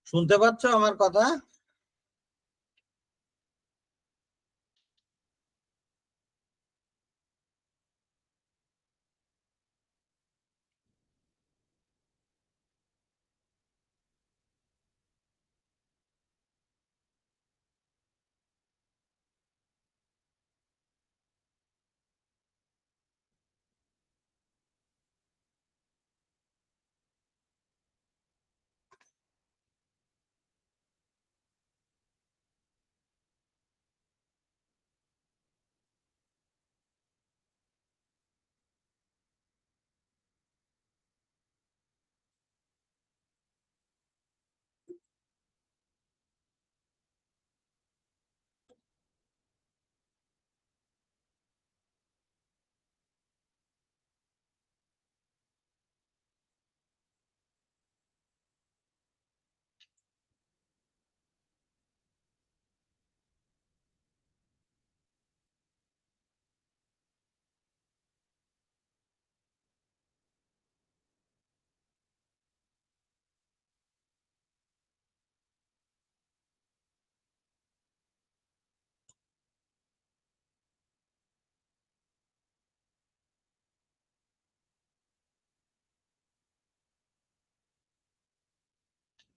শুনতে পাচ্ছ আমার কথা?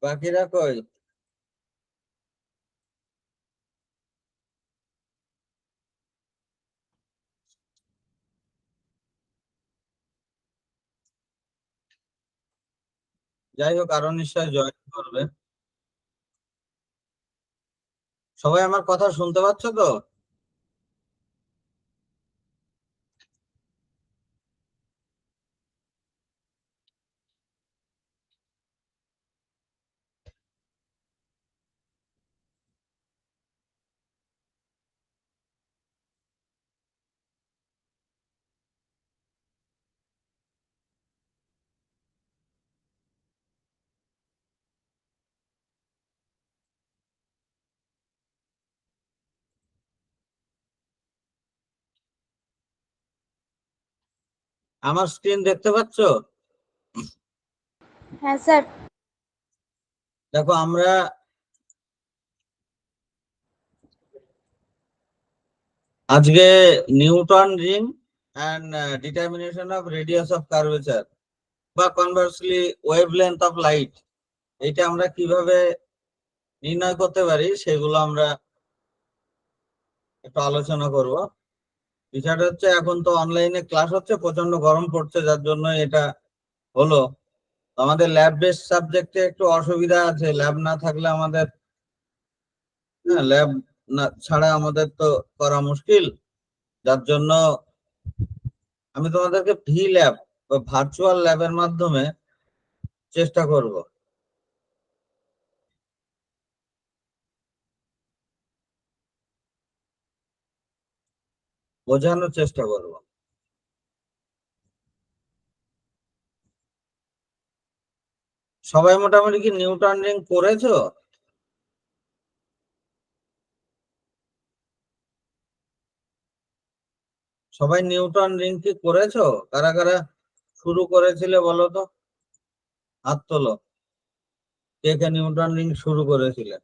বাকিরা কই? যাই হোক, আরো নিশ্চয় জয়েন করবে। সবাই আমার কথা শুনতে পাচ্ছ তো? আমার স্ক্রিন দেখতে পাচ্ছ? হ্যাঁ স্যার। দেখো, আমরা আজকে Newton ring and determination of radius of curvature বা কনভার্সলি ওয়েভলেন্থ অফ লাইট, এটা আমরা কিভাবে নির্ণয় করতে পারি সেগুলো আমরা একটু আলোচনা করব। বিষয়টা হচ্ছে, এখন তো অনলাইনে ক্লাস হচ্ছে, প্রচন্ড গরম পড়ছে, যার জন্য এটা হলো। আমাদের ল্যাব বেসড সাবজেক্টে একটু অসুবিধা আছে। ল্যাব না থাকলে আমাদের, ল্যাব না ছাড়া আমাদের তো করা মুশকিল। যার জন্য আমি তোমাদেরকে ভি ল্যাব বা ভার্চুয়াল ল্যাবের মাধ্যমে চেষ্টা করব, বোঝানোর চেষ্টা করব। সবাই মোটামুটি কি নিউটন রিং করেছো? সবাই নিউটন রিং কি করেছো? কারা কারা শুরু করেছিলে বলো তো, হাত তোলো। কে কে নিউটন রিং শুরু করেছিলে?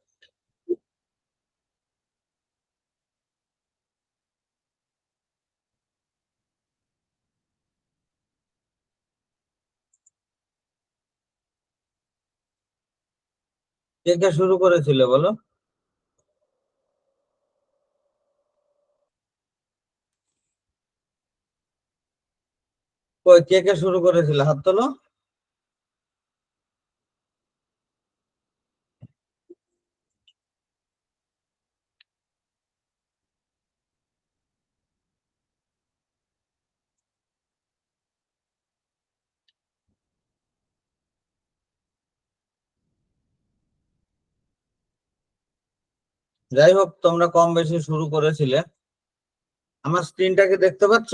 কে কে শুরু করেছিলে বলো? কই, কে কে শুরু করেছিলে? হাত তোলো। যাই হোক, তোমরা কম বেশি শুরু করেছিলে। আমার স্ক্রিনটাকে দেখতে পাচ্ছ?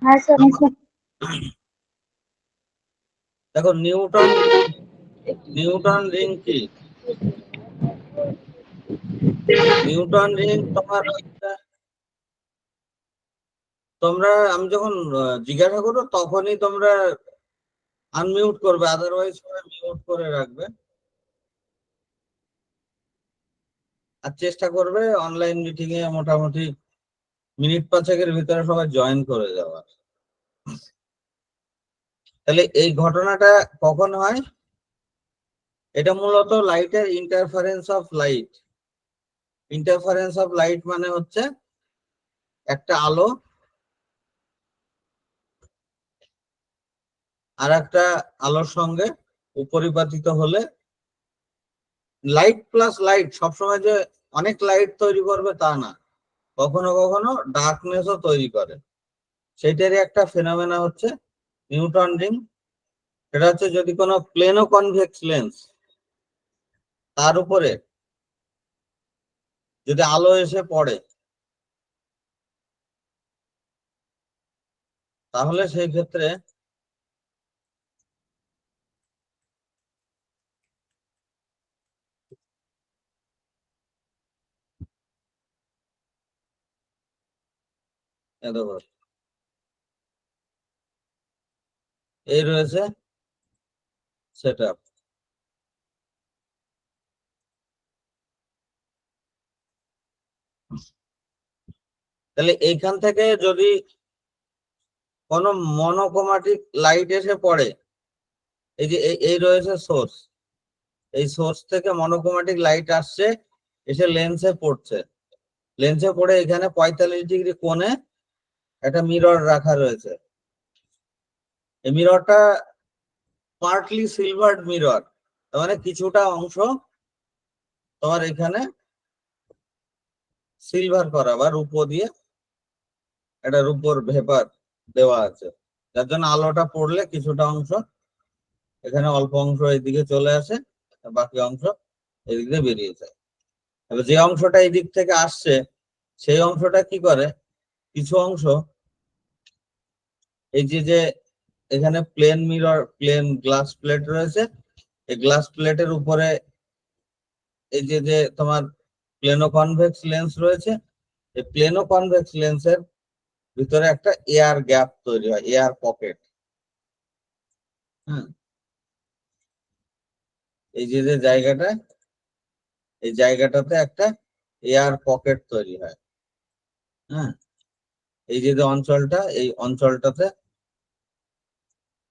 হ্যাঁ স্যার। দেখো, নিউটন নিউটন রিং কি? নিউটন রিং তোমার তোমরা আমি যখন জিজ্ঞাসা করবো তখনই তোমরা আনমিউট করবে, আদারওয়াইজ মিউট করে রাখবে। আর চেষ্টা করবে অনলাইন মিটিং এ মোটামুটি মিনিট 5-এর ভিতরে সবাই জয়েন করে যাওয়ার। তাহলে এই ঘটনাটা কখন হয়? এটা মূলত লাইটের interference of light. Interference of light মানে হচ্ছে একটা আলো আর একটা আলোর সঙ্গে উপরিপাতিত হলে, লাইট প্লাস লাইট সবসময় যে অনেক লাইট তৈরি করবে তা না, কখনো কখনো ডার্কনেসও তৈরি করে। সেটারই একটা ফেনোমেনা হচ্ছে নিউটন রিং। সেটা হচ্ছে যদি কোনো প্লেনো কনভেক্স লেন্স তার উপরে যদি আলো এসে পড়ে, তাহলে সেই ক্ষেত্রে এই রয়েছে সেট আপ। তাহলে এইখান থেকে যদি কোনো মনোক্রোমাটিক লাইট এসে পড়ে, এই যে এই রয়েছে সোর্স, এই সোর্স থেকে মনোক্রোমাটিক লাইট আসছে, এসে লেন্সে পড়ছে, লেন্সে পড়ে এখানে 45 ডিগ্রি কোণে একটা মিরর রাখা রয়েছে। এই মিররটা পার্টলি সিলভার্ড মিরর, তার মানে কিছুটা অংশ তোমার এখানে সিলভার করা বা রূপো দিয়ে একটা রূপোর ভেপার দেওয়া আছে, যার জন্য আলোটা পড়লে কিছুটা অংশ এখানে, অল্প অংশ এইদিকে চলে আসে, বাকি অংশ এদিক দিয়ে বেরিয়ে যায়। এবার যে অংশটা এই দিক থেকে আসছে সেই অংশটা কি করে, কিছু অংশ এই যে এখানে plane mirror, plane glass plate রয়েছে, এই গ্লাস প্লেটের উপরে এই যে তোমার প্লেনো কনভেক্স লেন্স রয়েছে, এই প্লেনো কনভেক্স লেন্সের ভিতরে একটা এয়ার গ্যাপ তৈরি হয়, এয়ার পকেট। হ্যাঁ, এই যে জায়গাটা, এই জায়গাটাতে একটা এয়ার পকেট তৈরি হয়। হ্যাঁ, এই যে অঞ্চলটা, এই অঞ্চলটাতে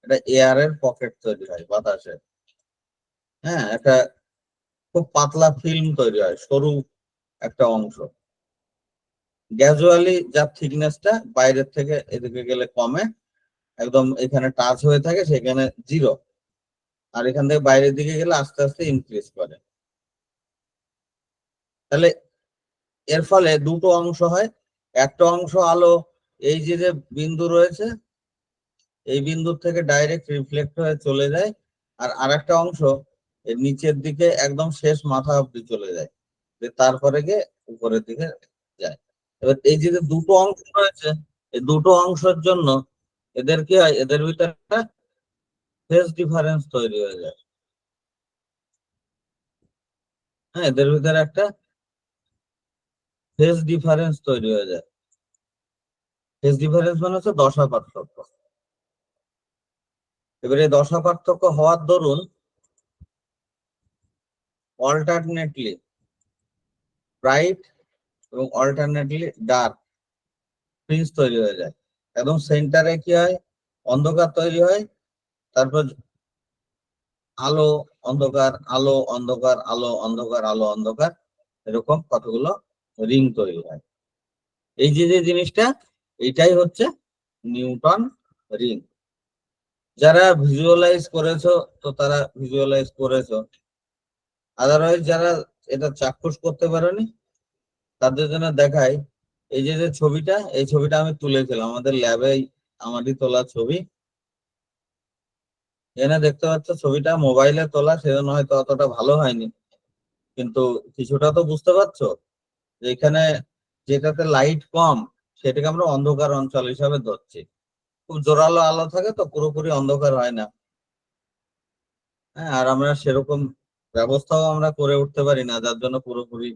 একটা এয়ারের পকেট তৈরি হয়, বাতাসের। হ্যাঁ, একটা খুব পাতলা ফিল্ম তৈরি হয়, সরু একটা অংশ, গ্র্যাজুয়ালি যার থিকনেসটা বাইরের থেকে এদিকে গেলে কমে, একদম এখানে টাচ হয়ে থাকে সেখানে 0, আর এখান থেকে বাইরের দিকে গেলে আস্তে আস্তে ইনক্রিজ করে। তাহলে এর ফলে দুটো অংশ হয়, একটা অংশ আলো এই যে বিন্দু রয়েছে এই বিন্দুর থেকে ডাইরেক্ট রিফ্লেক্ট হয়ে চলে যায়, আর আরেকটা অংশ এর নিচের দিকে একদম শেষ মাথা অব্দি চলে যায়, তারপরে গিয়ে উপরের দিকে যায়। এবার এই যে দুটো অংশ রয়েছে, এই দুটো অংশের জন্য এদের কি হয়, এদের ভিতরে একটা ফেজ ডিফারেন্স তৈরি হয়ে যায়। হ্যাঁ, এদের ভিতরে একটা ফেজ ডিফারেন্স তৈরি হয়ে যায়। ফেজ ডিফারেন্স মানে হচ্ছে দশা পার্থক্য। এবারে দশা পার্থক্য হওয়ার দরুন অল্টারনেটলি ব্রাইট এবং অল্টারনেটলি ডার্ক ফ্রিঞ্জ তৈরি হয়ে যায়। একদম সেন্টারে কি হয়, অন্ধকার তৈরি হয়, তারপর আলো অন্ধকার, আলো অন্ধকার, আলো অন্ধকার, আলো অন্ধকার, এরকম কতগুলো রিং তৈরি হয়। এই যে জিনিসটা, এইটাই হচ্ছে নিউটন রিং। যারা ভিজুয়ালাইজ করেছো তো তারা ভিজুয়ালাইজ করেছো, আদারওয়াইজ যারা এটা চাক্ষুষ করতে পারেনি তাদের জন্য দেখাই। এই যে ছবিটা, এই ছবিটা আমি তুলেছিলাম আমাদের ল্যাবে, আমারই তোলা ছবি। এখানে দেখতে পাচ্ছ ছবিটা মোবাইলে তোলা, সেজন্য হয়তো অতটা ভালো হয়নি, কিন্তু কিছুটা তো বুঝতে পারছো যে এখানে যেটাতে লাইট কম সেটাকে আমরা অন্ধকার অঞ্চল হিসাবে ধরছি। খুব জোরালো আলো থাকে তো পুরোপুরি অন্ধকার হয় না। হ্যাঁ, আর আমরা সেরকম ব্যবস্থাও আমরা করে উঠতে পারি না, যার জন্য পুরোপুরি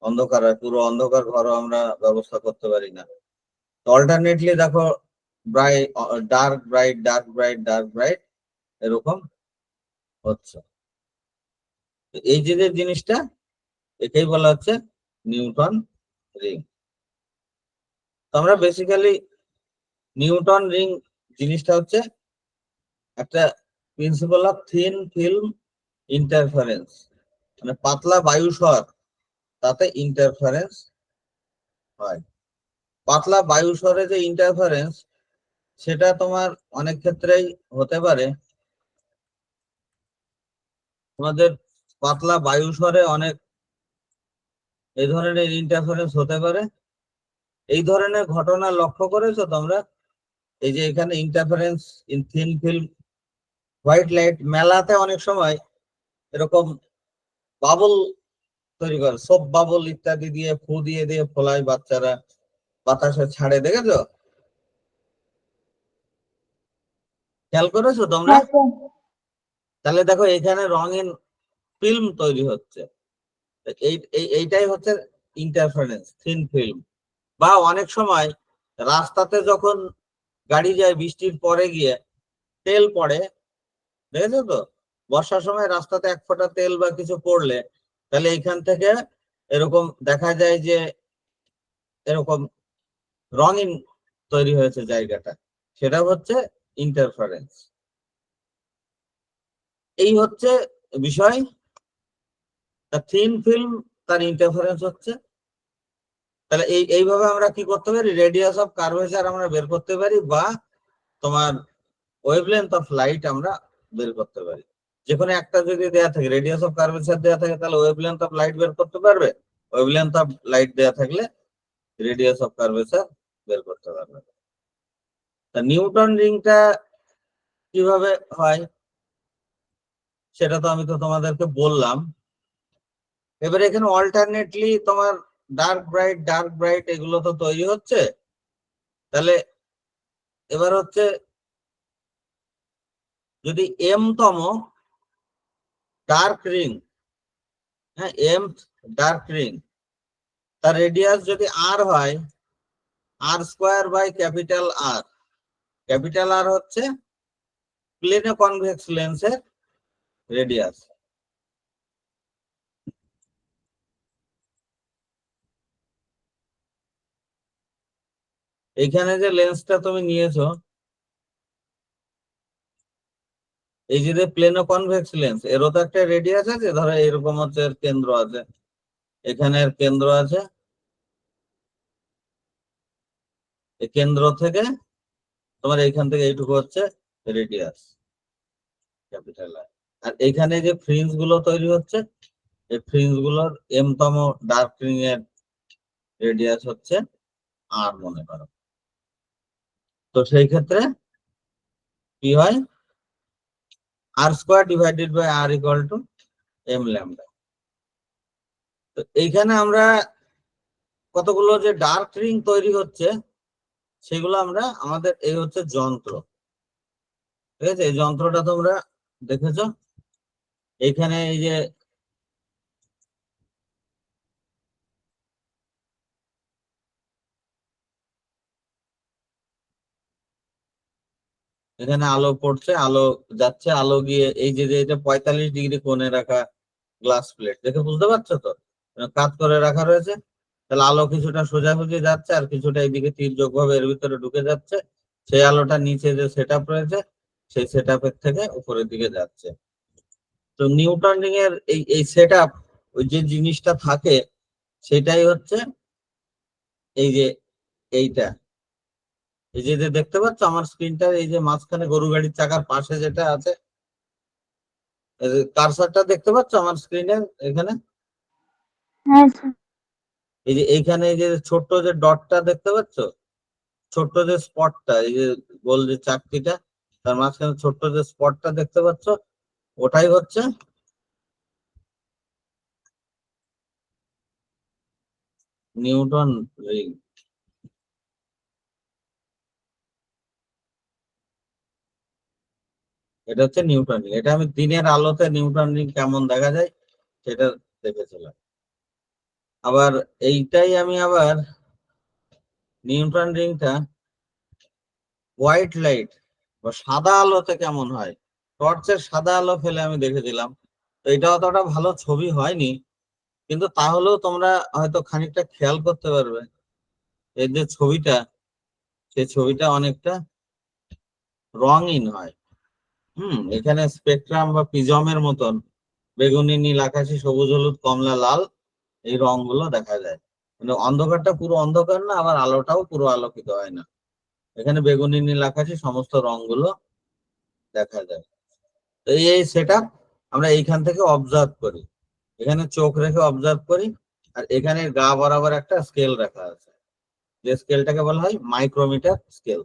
অন্ধকার হয়, পুরো অন্ধকার ঘরও আমরা ব্যবস্থা করতে পারি না। অল্টারনেটলি দেখো bright dark bright dark bright dark bright এরকম হচ্ছে। এই যে জিনিসটা এটাই বলা হচ্ছে নিউটন রিং। তো আমরা বেসিক্যালি নিউটন রিং জিনিসটা হচ্ছে একটা principal of thin film interference, মানে পাতলা বায়ুসর তাতে ইন্টারফারেন্স হয়। পাতলা বায়ুসরে যে ইন্টারফারেন্স সেটা তোমার অনেক ক্ষেত্রেই হতে পারে, তোমাদের পাতলা বায়ুসরে অনেক এই ধরনের ইন্টারফারেন্স হতে পারে। এই ধরনের ঘটনা লক্ষ্য করেছো তোমরা? এই যে এখানে interference in thin film white light, মেলাতে অনেক সময় এরকম বাবল তৈরি করে, সোপ বাবল ইত্যাদি দিয়ে ফু দিয়ে দিয়ে ফোলায় বাচ্চারা, বাতাসে ছাড়ে, দেখেছো? খেয়াল করেছো তোমরা? হ্যাঁ স্যার। তাহলে দেখো এখানে রঙিন ফিল্ম তৈরি হচ্ছে, এইটাই হচ্ছে ইন্টারফারেন্স থিন ফিল্ম। বা অনেক সময় রাস্তাতে যখন গাড়ি যায় বৃষ্টির পরে গিয়ে তেল পড়ে, দেখেছো তো? বর্ষার সময় রাস্তাতে এক ফোঁটা তেল বা কিছু পড়লে তাহলে এইখান থেকে এরকম দেখা যায় যে এরকম রঙিন তৈরি হয়েছে জায়গাটা, সেটা হচ্ছে ইন্টারফারেন্স। এই হচ্ছে বিষয়। থিন ফিল্ম তার ইন্টারফারেন্স হচ্ছে। তাহলে এইভাবে আমরা কি করতে পারি, রেডিয়াস অফ কার্ভেচার আমরা বের করতে পারি, বা তোমার ওয়েভলেন্থ অফ লাইট আমরা বের করতে পারি। যেখানে একটা যদি দেয়া থাকে, রেডিয়াস অফ কার্ভেচার দেয়া থাকে, তাহলে ওয়েভলেন্থ অফ লাইট বের করতে পারবে। ওয়েভলেন্থ অফ লাইট দেয়া থাকলে রেডিয়াস অফ কার্ভেচার বের করতে পারবে। তা নিউটন রিংটা কিভাবে হয় সেটা তো আমি তো তোমাদেরকে বললাম। এবারে এখানে অল্টারনেটলি তোমার ডার্ক ব্রাইট এগুলো তো তৈরি হচ্ছে। তাহলে এবার হচ্ছে যদি এম তম ডার্ক রিং, হ্যাঁ এম ডার্ক রিং, তার রেডিয়াস যদি আর হয়, R square by capital R. Capital R হচ্ছে প্লেনে কনভেক্স লেন্সের রেডিয়াস। এইখানে যে লেন্সটা তুমি নিয়েছো, এই যে প্লেনো কনভেক্স লেন্স, এরও তো একটা রেডিয়াস আছে। ধরো এরকম হচ্ছে এর কেন্দ্র আছে, এখানে এর কেন্দ্র আছে, এই কেন্দ্র থেকে তোমার এইখান থেকে এইটুকু হচ্ছে রেডিয়াস ক্যাপিটাল আর। আর এইখানে যে ফ্রিঞ্জ গুলো তৈরি হচ্ছে, এই ফ্রিঞ্জ গুলোর এম তম ডার্ক রিং এর রেডিয়াস হচ্ছে আর, মনে করো। তো সেই ক্ষেত্রে কি হয়, R square divided by R equal to M lambda. তো এইখানে আমরা কতগুলো যে ডার্ক রিং তৈরি হচ্ছে সেগুলো আমরা, আমাদের এই হচ্ছে যন্ত্র, ঠিক আছে? এই যন্ত্রটা তোমরা দেখেছো। এইখানে এই যে এখানে আলো পড়ছে, আলো যাচ্ছে, আলো গিয়ে এই যে এটা 45 ডিগ্রি কোণে রাখা গ্লাস প্লেট দেখে বুঝতে পারছো তো? কাত করে রাখা রয়েছে। তাহলে আলো কিছুটা সোজাসুজি যাচ্ছে আর কিছুটা এইদিকে তির্যক ভাবে এর ভিতরে ঢুকে যাচ্ছে। সেই আলোটা নিচে যে সেট আপ রয়েছে সেই সেট আপের থেকে উপরের দিকে যাচ্ছে। তো নিউটন রিং এর এই সেট আপ, ওই যে জিনিসটা থাকে সেটাই হচ্ছে এই যে এইটা। এই যে দেখতে পাচ্ছ আমার স্ক্রিনটা, এই যে মাঝখানে গরু গাড়ির চাকার পাশে যেটা আছে, কারসারটা দেখতে পাচ্ছ আমার স্ক্রিনে এখানে? হ্যাঁ স্যার। এই যে এইখানে এই যে ছোট্ট যে ডটটা দেখতে পাচ্ছ, ছোট্ট যে স্পটটা, এই যে গোল যে চাকতিটা, তার মাঝখানে ছোট্ট যে স্পটটা দেখতে পাচ্ছ, ওটাই হচ্ছে নিউটন রিং। এটা হচ্ছে নিউটন রিং। এটা আমি দিনের আলোতে নিউটন রিং কেমন দেখা যায় সেটা দেখেছিলাম। আবার এইটাই আমি আবার নিউট্রন রিংটা হোয়াইট লাইট বা সাদা আলোতে কেমন হয়, টর্চের সাদা আলো ফেলে আমি দেখেছিলাম। তো এটা অতটা ভালো ছবি হয়নি, কিন্তু তাহলেও তোমরা হয়তো খানিকটা খেয়াল করতে পারবে এই যে ছবিটা, সেই ছবিটা অনেকটা রঙিন হয়। এখানে স্পেকট্রাম বা প্রিজমের মতন বেগুনি, নীল, আকাশি, সবুজ, হলুদ, কমলা, লাল এই রংগুলো দেখা যায়। কিন্তু অন্ধকারটা পুরো অন্ধকার না, আবার আলোটাও পুরো আলোকিত হয় না। এখানে বেগুনি, নীল, আকাশি সমস্ত রংগুলো দেখা যায়। তো এই সেট আমরা এইখান থেকে অবজার্ভ করি, এখানে চোখ রেখে অবজার্ভ করি। আর এখানে গা বরাবর একটা স্কেল রাখা আছে, যে স্কেলটাকে বলা হয় মাইক্রোমিটার স্কেল।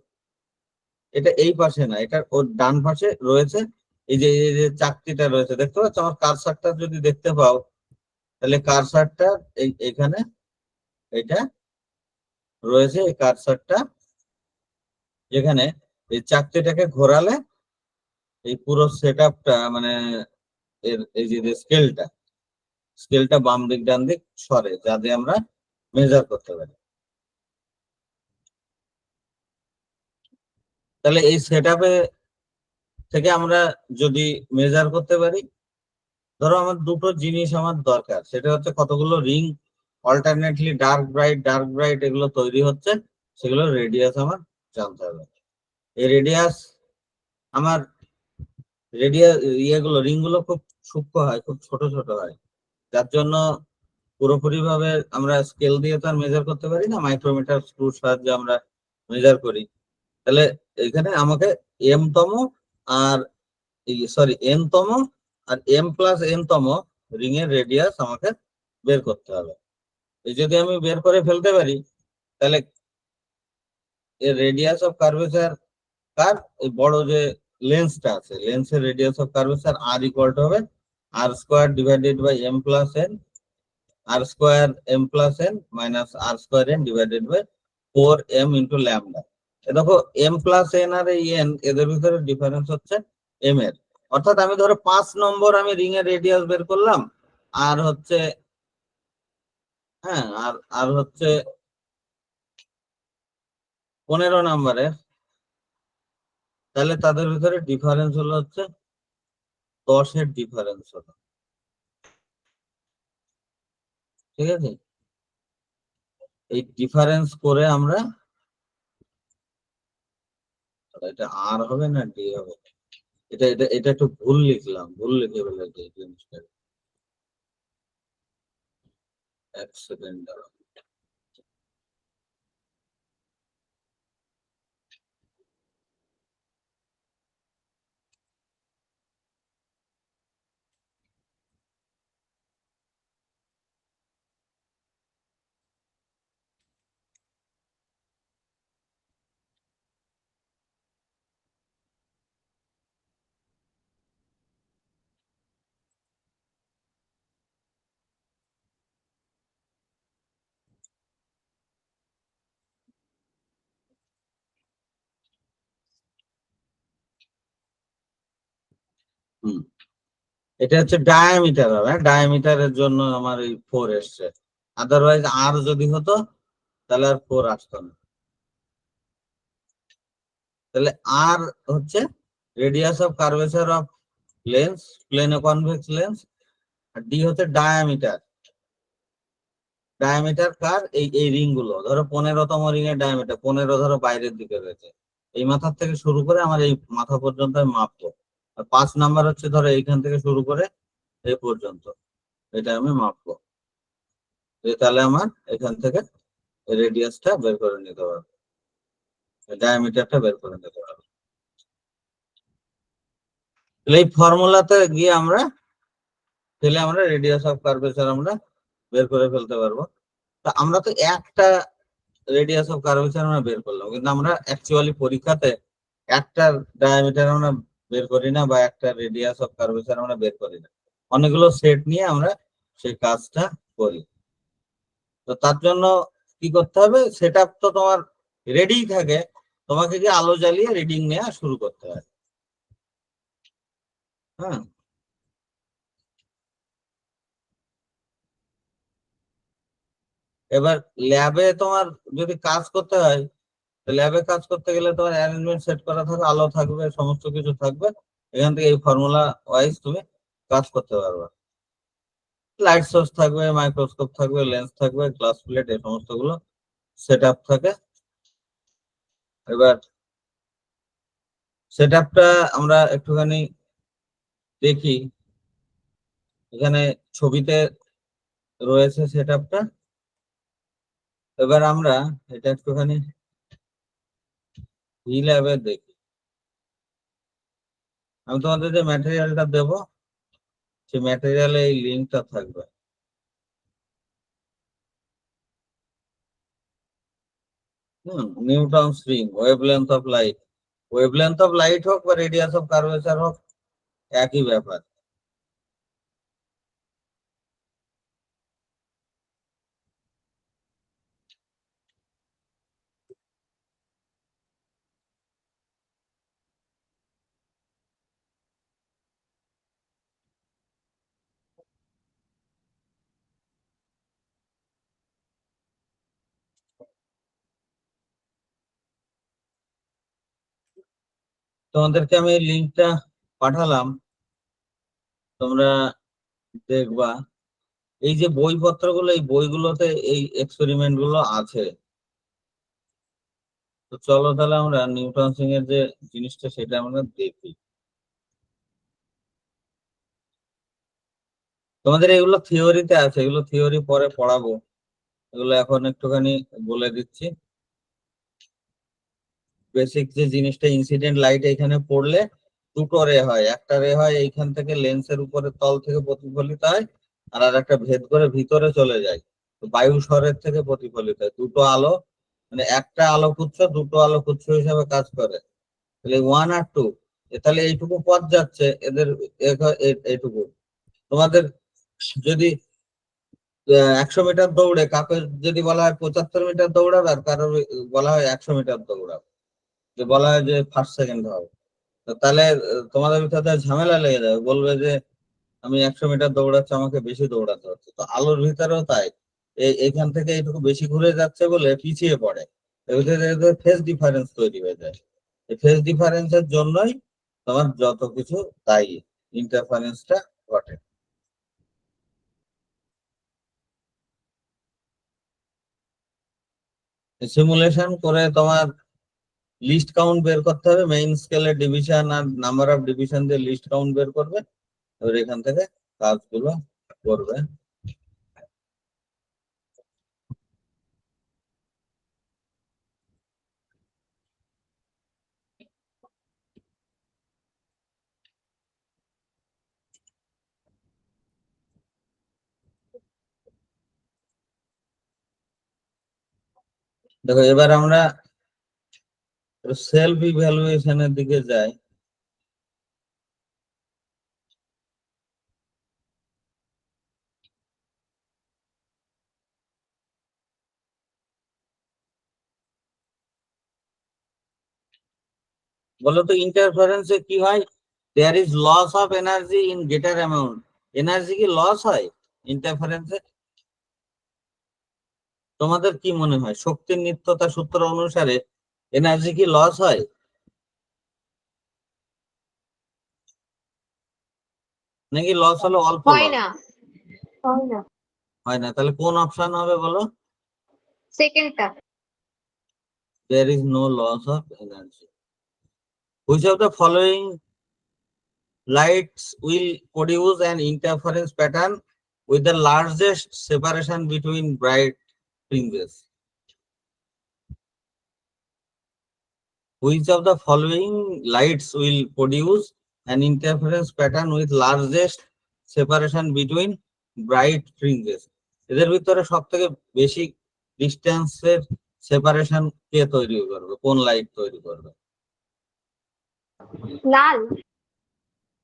এটা এই পাশে না, এটা ওর ডান পাশে রয়েছে। এই যে চাকতিটা রয়েছে দেখতে পাচ্ছ, আমার কারসারটা যদি দেখতে পাও, তাহলে কারসারটা এখানে এটা রয়েছে। এই কারসারটা যেখানে এই চাকতিটাকে ঘোরালে এই পুরো সেট আপটা মানে এই যে স্কেলটা, স্কেলটা বাম দিক ডান দিক সরে, যাতে আমরা মেজার করতে পারি। তাহলে এই সেট থেকে আমরা যদি মেজার করতে পারি, ধরো আমার দুটো জিনিস আমার দরকার, সেটা হচ্ছে কতগুলো রিং অল্টারনেটলি ডার্ক ব্রাইট এগুলো তৈরি হচ্ছে, সেগুলো রেডিয়াস আমার জানতে হবে। এই রেডিয়াস আমার ইয়েগুলো রিং গুলো খুব সূক্ষ্ম হয়, খুব ছোট ছোট হয়, যার জন্য পুরোপুরি ভাবে আমরা স্কেল দিয়ে তো আর মেজার করতে পারি না, মাইক্রোমিটার স্ক্রুর সাহায্যে আমরা মেজার করি। তাহলে এখানে আমাকে এম তম আর এন তম আর এম প্লাস এন তম রিং এর রেডিয়াস আমাকে বের করতে হবে। এই যদি আমি বের করে ফেলতে পারি, তাহলে এর রেডিয়াস অফ কার্ভেচার কার এই বড় যে লেন্সটা আছে, লেন্সের radius of curvature R equal to হবে R square divided by M plus N, R square M plus N minus R square N divided by 4m into lambda. দেখো এম প্লাস এন আর এই এন এদের ভিতরে difference হচ্ছে M এর। অর্থাৎ আমি ধরো 5 নম্বর আমি রিং এর রেডিয়াস বের করলাম, আর হচ্ছে হ্যাঁ আর হচ্ছে 15 নম্বরে, তাহলে তাদের ভিতরে ডিফারেন্স হলো হচ্ছে 10-এর ডিফারেন্স হলো। ঠিক আছে, এই ডিফারেন্স করে আমরা, এটা আর হবে না ডি হবে, এটা একটু ভুল লিখলাম, ভুল লিখে ফেলেছি এই জিনিসটা। এক সেকেন্ড দাঁড়াও। হুম, এটা হচ্ছে ডায়ামিটার হবে, ডায়ামিটারের জন্য আমার এই 4 এসছে। আদারওয়াইজ আর যদি হতো তাহলে আর 4 আসতো না। তাহলে আর হচ্ছে radius of curvature of lens, plane convex lens. আর ডি হচ্ছে ডায়ামিটার, ডায়ামিটার কার এই রিং গুলো, ধরো 15তম রিং এর ডায়ামিটার 15, ধরো বাইরের দিকে রয়েছে, এই মাথার থেকে শুরু করে আমার এই মাথা পর্যন্ত আমি মাপবো। আর 5 নাম্বার হচ্ছে ধরো এইখান থেকে শুরু করে এই পর্যন্ত, এটা আমি মাপবো। তাহলে আমার এখান থেকে রেডিয়াসটা বের করে নিতে পারবো, ডায়ামিটারটা বের করে নিতে পারবো। এই ফর্মুলাতে গিয়ে আমরা রেডিয়াস অফ কার্ভেচার আমরা বের করে ফেলতে পারবো। তা আমরা তো একটা রেডিয়াস অফ কার্ভেচার আমরা বের করলাম, কিন্তু আমরা অ্যাকচুয়ালি পরীক্ষাতে একটা ডায়ামিটার আমরা বের করি না, বা একটা রেডিয়াস অফ কার্ভেচার আমরা বের করি না, অনেকগুলো সেট নিয়ে আমরা সেই কাজটা করি। তো তার জন্য কি করতে হবে, সেট আপ তো তোমার রেডি থাকে, তোমাকে কি আলো জ্বালিয়ে রিডিং নেওয়া শুরু করতে হয়। হ্যাঁ, এবার ল্যাবে তোমার যদি কাজ করতে হয়, ল্যাবে কাজ করতে গেলে তোমার অ্যারেঞ্জমেন্ট সেট করা থাকবে, আলো থাকবে, সমস্ত কিছু থাকবে। এখান থেকে এই ফর্মুলা ওয়াইজ তুমি কাজ করতে পারবে। লাইট সোর্স থাকবে, মাইক্রোস্কোপ থাকবে, লেন্স থাকবে, গ্লাস প্লেট, এই সমস্ত গুলো সেট আপ থাকে। এবার সেট আপটা আমরা একটুখানি দেখি, এখানে ছবিতে রয়েছে সেট আপটা। এবার আমরা এটা একটুখানি ল্যাবে দেখি। আমি তোমাদের যে ম্যাটেরিয়ালটা দেবো, সেই ম্যাটেরিয়ালে এই লিঙ্কটা থাকবে। Newton spring, wavelength of light, wavelength of light হোক বা রেডিয়াস অফ কার্ভেচার হোক, একই ব্যাপার। তোমাদেরকে আমি এই লিঙ্কটা পাঠালাম, তোমরা দেখবা। এই যে বইপত্রগুলো, এই বইগুলোতে এই এক্সপেরিমেন্ট গুলো আছে। তো চলো তাহলে আমরা নিউটন সিং এর যে জিনিসটা সেটা আমরা দেখি। তোমাদের এগুলো থিওরিতে আছে, এগুলো থিওরি পরে পড়াবো, এগুলো এখন একটুখানি বলে দিচ্ছি। বেসিক যে জিনিসটা, ইনসিডেন্ট লাইট এখানে পড়লে দুটো রে হয়। একটা রে হয় এইখান থেকে লেন্সের উপরে তল থেকে প্রতিফলিত হয়, আর একটা ভেদ করে ভিতরে চলে যায়, তো বায়ু স্বরের থেকে প্রতিফলিত হয়। দুটো আলো, মানে একটা আলোপুচ্ছ দুটো আলোপুচ্ছ হিসাবে কাজ করে। তাহলে ওয়ান আর টু, তাহলে এইটুকু পথ যাচ্ছে এদের, এইটুকু। তোমাদের যদি 100 মিটার দৌড়ে কাকে যদি বলা হয় 75 মিটার দৌড়াবে, আর কারোর বলা হয় 100 মিটার দৌড়াবে, যে বলা হয় যে ফার্স্ট সেকেন্ড হবে, তো তাহলে তোমাদের ভিতরে ঝামেলা লেগে যাবে, বলবে যে আমি 100 মিটার দৌড়াচ্ছি, আমাকে বেশি দৌড়াতে হচ্ছে। তো আলোর ভিতরেও তাই, এইখান থেকে এইটুকু বেশি ঘুরে যাচ্ছে বলে পিছিয়ে পড়ে, এর ভিতরে ফেজ ডিফারেন্স তৈরি হয়ে যায়। এই ফেজ ডিফারেন্সের জন্যই তোমার যত কিছু দায়ী, ইন্টারফারেন্সটা ঘটে। সিমুলেশন করে তোমার লিস্ট কাউন্ট বের করতে হবে, মেইন স্কেলের ডিভিশন আর নাম্বার অফ ডিভিশন দিয়ে লিস্ট কাউন্ট বের করবে, এবার এখান থেকে কাজগুলো করবে। দেখো এবার আমরা সেলফ ইভ্যালুয়েশনের দিকে যাই। বলতো ইন্টারফারেন্সে কি হয়? There is loss of energy in greater amount. Energy কি লস হয় ইন্টারফারেন্সে? তোমাদের কি মনে হয় শক্তির নিত্যতা সূত্র অনুসারে এনার্জি কি লস হয়, নাকি লস হলো অল্প হয় লস? না, হয় না। হয় না, তাহলে কোন অপশন হবে বলো? সেকেন্ডটা। There is no loss of energy. Which of the following lights will produce an interference pattern with the largest separation between bright fringes? Which of the following lights will produce an interference pattern with largest separation between bright fringes? এদের ভিতরে সব থেকে বেশি ডিস্টেন্সের separation কে তৈরি করবে, কোন light তৈরি করবে? লাল।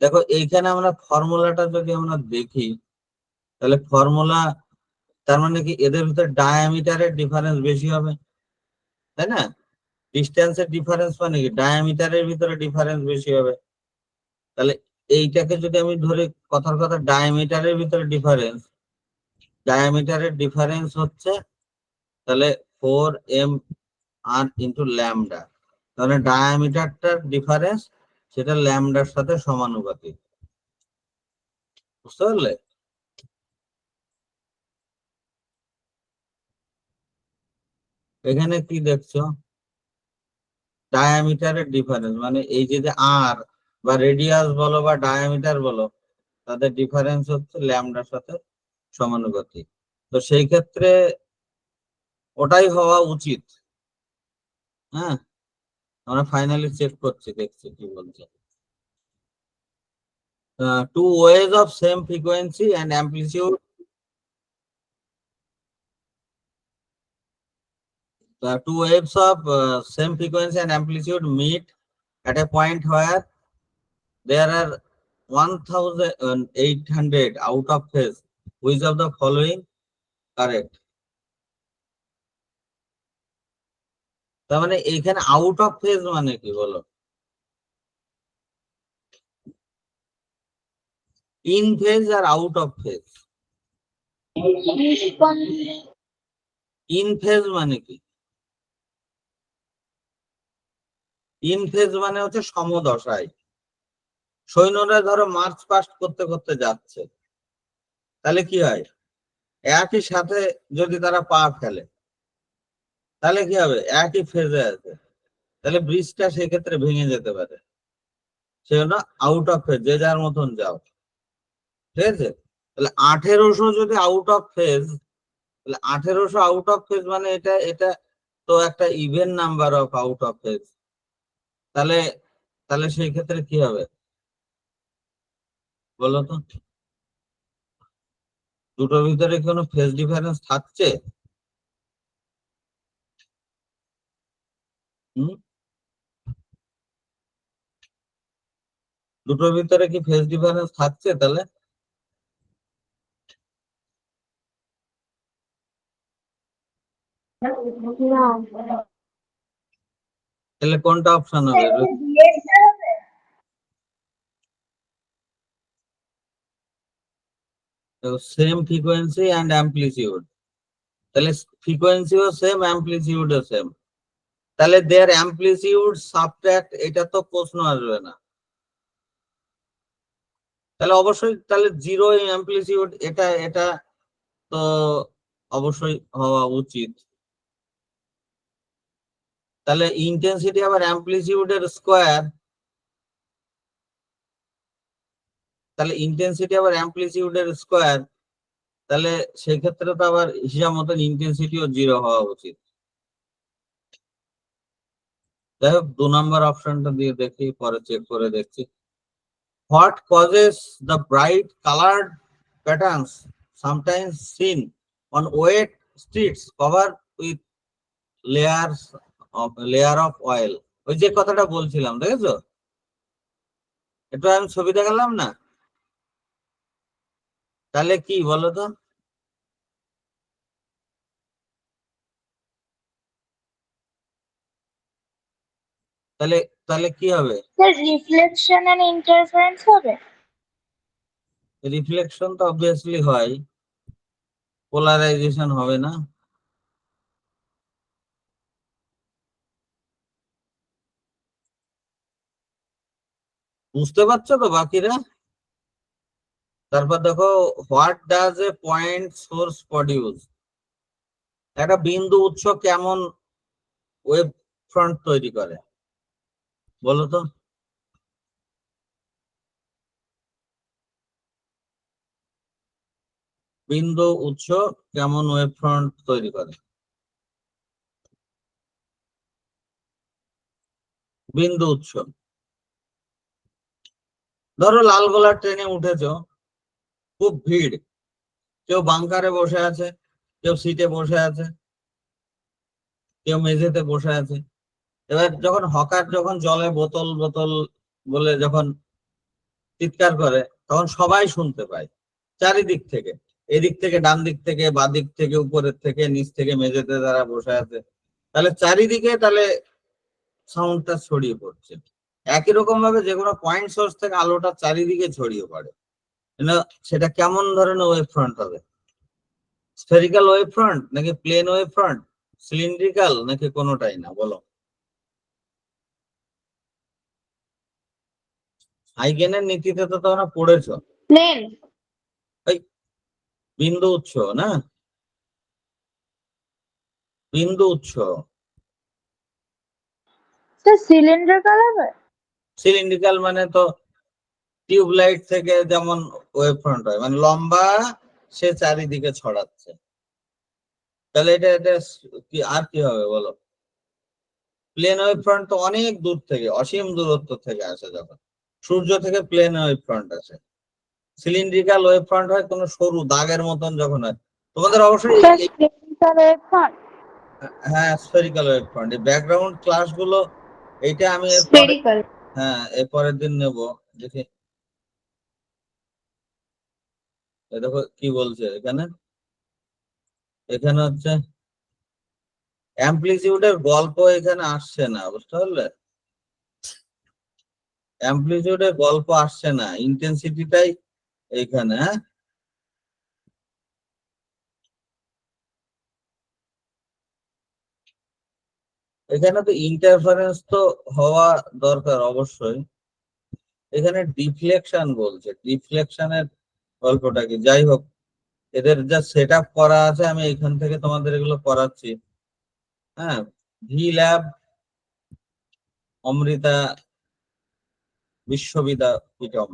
দেখো এইখানে আমরা ফর্মুলাটা যদি আমরা দেখি, তাহলে ফর্মুলা, তার মানে কি এদের ভিতরে ডায়ামিটারের ডিফারেন্স বেশি হবে, তাই না? ডিস্টেন্সের ডিফারেন্স মানে কি ডায়ামিটারের ভিতরে ডিফারেন্স বেশি হবে। তাহলে এইটাকে যদি আমি ধরি কথার কথা ডায়ামিটারের ভিতরে ডিফারেন্স, ডায়ামিটারের ডিফারেন্স হচ্ছে তাহলে 4m r ইন্টু ল্যামডা, তাহলে ডায়ামিটারটার ডিফারেন্স সেটা ল্যামডার সাথে সমানুপাতিক। বুঝতে পারলে? এখানে কি দেখছো, ডায়ামিটারের ডিফারেন্স মানে এই যে আর বা রেডিয়াস বলো বা ডায়ামিটার বলো, তাদের ডিফারেন্স হচ্ছে ল্যামডার সাথে সমানুপাতিক। তো সেই ক্ষেত্রে ওটাই হওয়া উচিত। হ্যাঁ, আমরা ফাইনালি চেক করছি, দেখছি কি বলছে। Two waves of same frequency and amplitude. Two waves of same frequency and amplitude meet at a point where there are 1800 out of phase. Which of the following correct? তার মানে এখানে out of phase মানে কি বলো? In phase আর out of phase? In phase মানে কি? In phase মানে হচ্ছে সমদশায়। সৈন্যরা ধরো মার্চ পাস্ট করতে করতে যাচ্ছে, তাহলে কি হয়, একই সাথে যদি তারা পা ফেলে তাহলে কি হবে, একই ফেজে আছে, তাহলে ব্রিজটা সেক্ষেত্রে ভেঙে যেতে পারে। সেজন্য আউট অফ ফেজ, যে যার মতন যাও। ঠিক আছে, তাহলে 1800 যদি আউট অফ ফেজ, তাহলে 1800 আউট অফ ফেজ মানে এটা এটা তো একটা even number of out of phase. তাহলে তাহলে সেই ক্ষেত্রে কি হবে বলো তো? দুটোর ভিতরে কোনো ফেজ ডিফারেন্স থাকছে? হুম, দুটোর ভিতরে কি ফেজ ডিফারেন্স থাকছে? তাহলে তাহলে কোনটা অপশন হবে? সেম ফ্রিকোয়েন্সি অ্যান্ড অ্যাম্পলিটিউড, তাহলে ফ্রিকোয়েন্সিও সেম, অ্যাম্পলিটিউডও সেম, তাহলে দেয়ার অ্যাম্পলিটিউড সাবট্রাক্ট, এটা তো প্রশ্ন আসবে না। তাহলে অবশ্যই তাহলে জিরো অ্যাম্পলিটিউড, এটা এটা তো অবশ্যই হওয়া উচিত। তাহলে ইন্টেন্সিটি আবার অ্যাম্পলিটিউডের স্কোয়ার, তাহলে ইন্টেন্সিটি আবার অ্যাম্পলিটিউডের স্কোয়ার, তাহলে সেক্ষেত্রে তো আবার হিসাব মতন ইন্টেন্সিটিও জিরো হওয়া উচিত। যাই হোক, 2 নম্বর অপশনটা দিয়ে দেখি, পরে চেক করে দেখছি। What causes the bright colored patterns sometimes seen on wet streets covered with layer of oil? ওই যে কথাটা বলছিলাম, দেখেছো? একটু আমি ছবি দেখালাম না, তাহলে কি বলো তো? তাহলে তাহলে কি হবে? রিফ্লেকশন এন্ড ইন্টারফারেন্স হবে। রিফ্লেকশন তো অবভিয়াসলি হয়, পোলারাইজেশন হবে না। বুঝতে পারছো তো বাকিরা? তারপর দেখো, what does a point source produce? একটা বিন্দু উৎস কেমন ওয়েভ ফ্রন্ট তৈরি করে বলো তো? বিন্দু উৎস কেমন ওয়েভ ফ্রন্ট তৈরি করে? বিন্দু উৎস, ধরো লালগোলার ট্রেনে উঠেছো, খুব ভিড়, কেউ বাংকারে বসে আছে, কেউ সিটে বসে আছে, কেউ মেঝেতে বসে আছে। এবার যখন হকার যখন জলে বোতল বোতল বলে যখন চিৎকার করে, তখন সবাই শুনতে পায় চারিদিক থেকে, এদিক থেকে, ডান দিক থেকে, বাদিক থেকে, উপরের থেকে, নিচ থেকে, মেঝেতে যারা বসে আছে, তাহলে চারিদিকে তাহলে সাউন্ডটা ছড়িয়ে পড়ছে। একই রকম ভাবে যে কোনো পয়েন্ট সোর্স থেকে আলোটা চারিদিকে ছড়িয়ে পড়ে, সেটা কেমন ধরনের ওয়েভ ফ্রন্ট হবে? স্ফেরিক্যাল ওয়েভ ফ্রন্ট নাকি প্লেন ওয়েভ ফ্রন্ট সিলিন্ড্রিক্যাল নাকি কোনোটাই না, বলো? হাইগেনের নীতিতে তো তোমরা পড়েছো। প্লেন। ওই বিন্দু উৎস না, বিন্দু উৎস। স্যার সিলিন্ডার হবে? সিলিন্ড্রিক্যাল মানে তো টিউবলাইট থেকে যেমন ওয়েভ ফ্রন্ট হয়, মানে লম্বা, সে চারিদিকে ছড়াচ্ছে। তাহলে এটা এটা কি আর কি হবে বলো? প্লেন ওয়েভ ফ্রন্ট তো অনেক দূর থেকে, অসীম দূরত্ব থেকে আসে, যখন সূর্য থেকে প্লেন ওয়েভ ফ্রন্ট আসে। সিলিন্ড্রিক্যাল ওয়েভ ফ্রন্ট হয় কোনো সরু দাগের মতন যখন হয়। তোমাদের অবশ্যই স্যার স্ফেরিক্যাল ওয়েভফ্রন্ট। হ্যাঁ, স্ফেরিক্যাল ওয়েভ ফ্রন্ট। এই ব্যাকগ্রাউন্ড ক্লাসগুলো, এইটা আমি এরপরে, স্ফেরিক্যাল। হ্যাঁ এর পরের দিন নেব। দেখি এ দেখো কি বলছে এখানে। এখানে হচ্ছে অ্যামপ্লিটিউডের গল্প এখানে আসছে না, বুঝতে পারলে? অ্যামপ্লিটিউডের গল্প আসছে না, ইন্টেন্সিটিটাই এইখানে। হ্যাঁ, এখানে তো ইন্টারফারেন্স তো হওয়া দরকার অবশ্যই। এখানে ডিফ্লেকশন বলছে, ডিফ্লেকশনের গল্পটা কি? যাই হোক, এদের যা সেট আপ করা আছে আমি এখান থেকে তোমাদের এগুলো করাচ্ছি। হ্যাঁ, ভি ল্যাব, অমৃতা বিশ্ববিদ্যাপীঠম,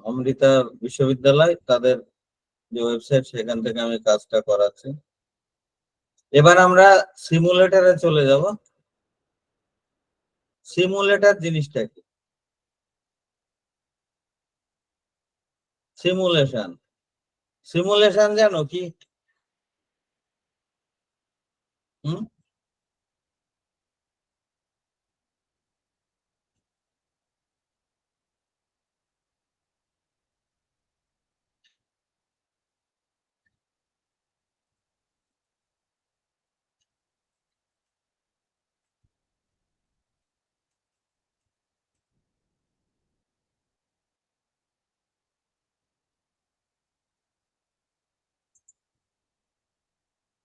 অমৃতা বিশ্ববিদ্যালয়, তাদের যে ওয়েবসাইট, সেখান থেকে আমি কাজটা করাচ্ছি। এবার আমরা সিমুলেটরে চলে যাব। সিমুলেটর জিনিসটা কি? সিমুলেশন, সিমুলেশন জানো কি? হুম,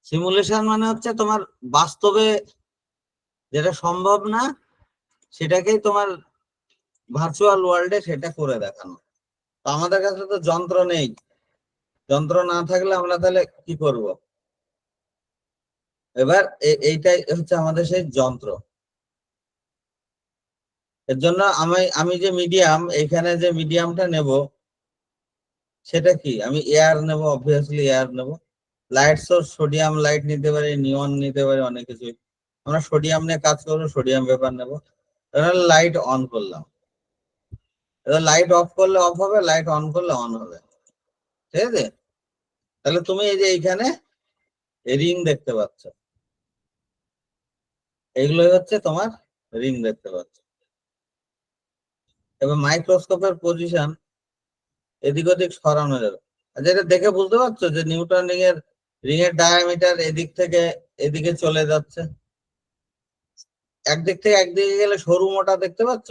সিমুলেশন মানে হচ্ছে তোমার বাস্তবে যেটা সম্ভব না, সেটাকেই তোমার ভার্চুয়াল ওয়ার্ল্ডে সেটা করে দেখানো। তো আমাদের কাছে তো যন্ত্র নেই, যন্ত্র না থাকলে আমরা তাহলে কি করব? এবার এইটাই হচ্ছে আমাদের সেই যন্ত্র। এর জন্য আমি আমি যে মিডিয়াম, এখানে যে মিডিয়ামটা নেব, সেটা কি? আমি এয়ার নেব, অবভিয়াসলি এয়ার নেব। লাইট সোর্স, সোডিয়াম লাইট নিতে পারি, নিয়ন নিতে পারি, অনেক কিছু। আমরা সোডিয়াম নিয়ে কাজ করবো, সোডিয়াম পেপার নেবো। লাইট অন করলাম, এবার লাইট অফ করলে অফ হবে, লাইট অন করলে অন হবে। ঠিক আছে? তাহলে তুমি এই যে এইখানে রিং দেখতে পাচ্ছ, এগুলোই হচ্ছে তোমার রিং দেখতে পাচ্ছ। এবার মাইক্রোস্কোপের পজিশন এদিক ওদিক সরানো যাবে। আর যেটা দেখে বুঝতে পারছো যে নিউটন রিং এর ডায়ামিটার এদিক থেকে এদিকে চলে যাচ্ছে, একদিক থেকে একদিকে গেলে সরু মোটা দেখতে পাচ্ছ।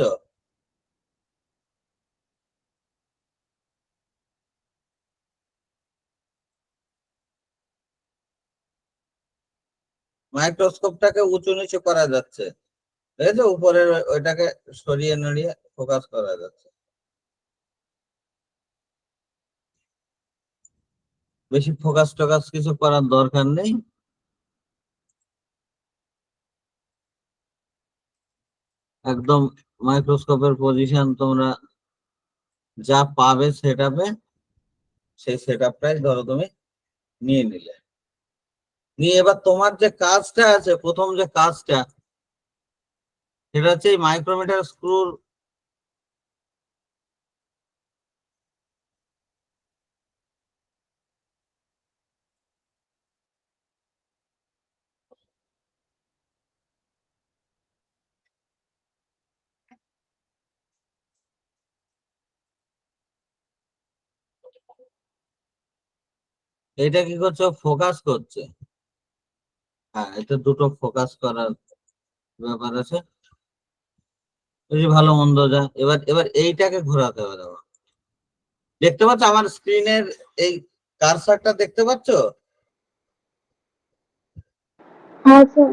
মাইক্রোস্কোপটাকে উঁচু নিচু করা যাচ্ছে, ঠিক আছে? উপরের ওইটাকে সরিয়ে নড়িয়ে ফোকাস করা যাচ্ছে। বেশি ফোকাস টোকাস কিছু করার দরকার নেই। একদম মাইক্রোস্কোপের পজিশন তোমরা যা পাবে সেটআপে, সেই সেটআপটাই ধরো তুমি নিয়ে নিলে। নিয়ে এবার তোমার যে কাজটা আছে, প্রথম যে কাজটা, সেটা হচ্ছে এই মাইক্রোমিটার স্ক্রুর এটা কি করছে? ফোকাস করছে। হ্যাঁ, এটা দুটো ফোকাস করার ব্যাপার আছে। বেশি ভালো মন্দ যা, এবার এবার এইটাকে ঘোরাতে হবে। দেখো, দেখতে পাচ্ছ আমার স্ক্রিনের এই কারসারটা দেখতে পাচ্ছ? হ্যাঁ স্যার।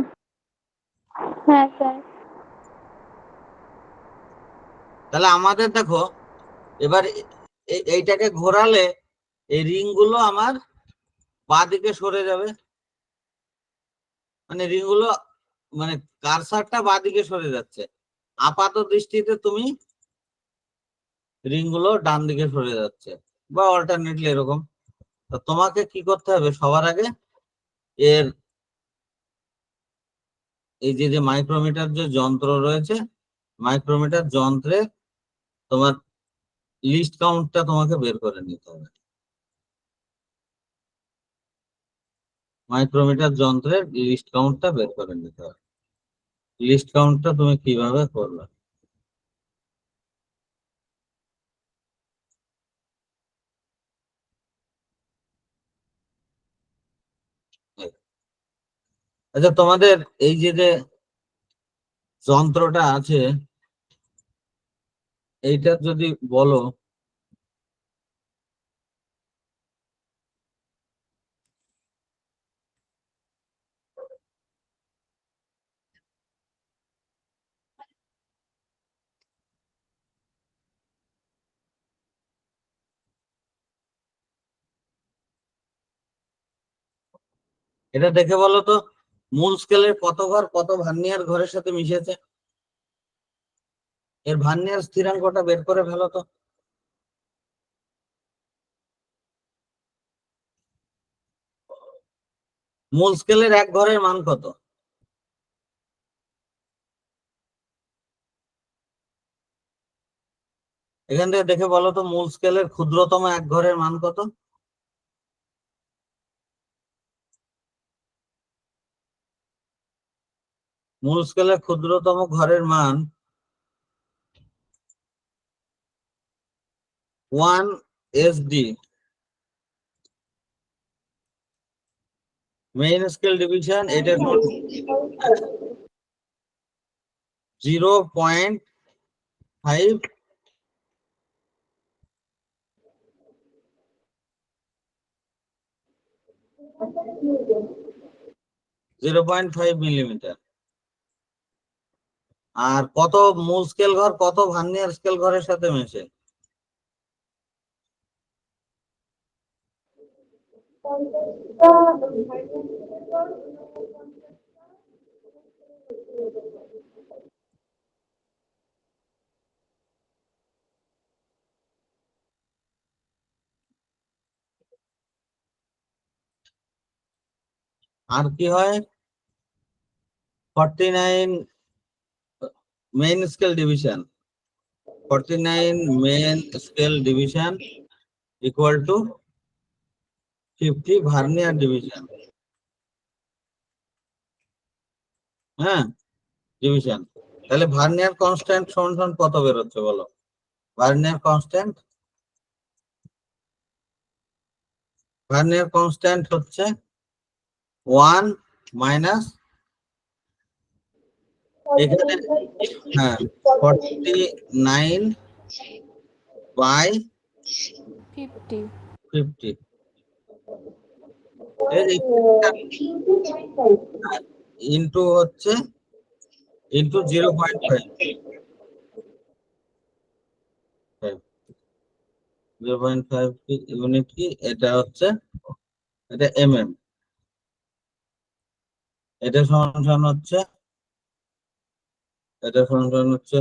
হ্যাঁ স্যার। তাহলে আমাদের দেখো এবার এইটাকে ঘোরালে এই রিং গুলো আমার বাঁ দিকে সরে যাবে, মানে রিং গুলো মানে কারসারটা বাঁ দিকে সরে যাচ্ছে। আপাত দৃষ্টিতে তুমি রিং গুলো ডান দিকে সরে যাচ্ছে বা অল্টারনেটলি এরকম। তো তোমাকে কি করতে হবে সবার আগে, এর এই যে মাইক্রোমিটার যে যন্ত্র রয়েছে, মাইক্রোমিটার যন্ত্রে তোমার লিস্ট কাউন্টটা তোমাকে বের করে নিতে হবে। মাইক্রোমিটার যন্ত্রের লিস্ট কাউন্টটা বের করে নিতে হবে। লিস্ট কাউন্টটা তুমি কিভাবে করবে? আচ্ছা, তোমাদের এই যে যন্ত্রটা আছে এইটা যদি বলো, এটা দেখে বলো তো মূল স্কেলের কত ঘর কত ভার্নিয়ার ঘরের সাথে মিশেছে, এর ভার্নিয়ার স্থিরাঙ্কটা বের করে ফেলো তো। মূল স্কেলের এক ঘরের মান কত? এখান থেকে দেখে বলো তো মূল স্কেলের ক্ষুদ্রতম এক ঘরের মান কত? মূল স্কেলের ক্ষুদ্রতম ঘরের মান 1 SD। মেইন স্কেল ডিভিশন এটা 0.5 মিলিমিটার। আর কত মূল স্কেল ঘর কত ভার্নিয়ার স্কেল ঘরের সাথে মেশে? আর কি হয়? 49 main scale division, 49 main scale division equal to 50 vernier division. হ্যাঁ, ডিভিশন। তাহলে ভার্নিয়ার কনস্ট্যান্ট সমান সমান কত বেরোচ্ছে বলো? ভার্নিয়ার কনস্ট্যান্ট, ভার্নিয়ার কনস্ট্যান্ট হচ্ছে 1 মাইনাস এখানে, হ্যাঁ, 49 বাই 50 50 ইন্টু হচ্ছে ইন্টু 0.5, 0.5 ইউনিট কি এটা হচ্ছে, এটা এটা সমান সমান হচ্ছে, এটা সমান সমান হচ্ছে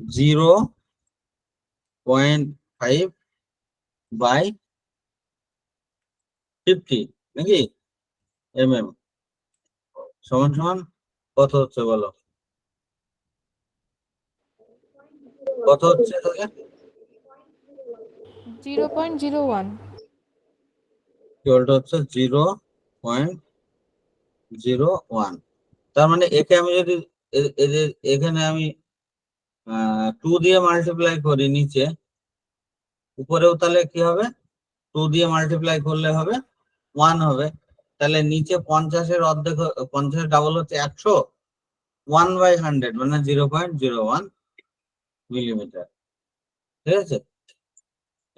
0.5 বাই 50 নাকি সমান সমান কত হচ্ছে বলো? কত হচ্ছে তাহলে? 0.01 ইকুয়ালটা হচ্ছে 0.01। তার মানে একে আমি যদি এখানে আমি 2 দিয়ে মাল্টিপ্লাই করি নিচে, উপরেও তাহলে কি হবে? 2 দিয়ে মাল্টিপ্লাই করলে হবে 1 হবে। তাহলে নিচে 50-এর অর্ধেক, 50 ডাবল হচ্ছে 100, 1/100 মানে 0.01 মিলিমিটার। ঠিক আছে,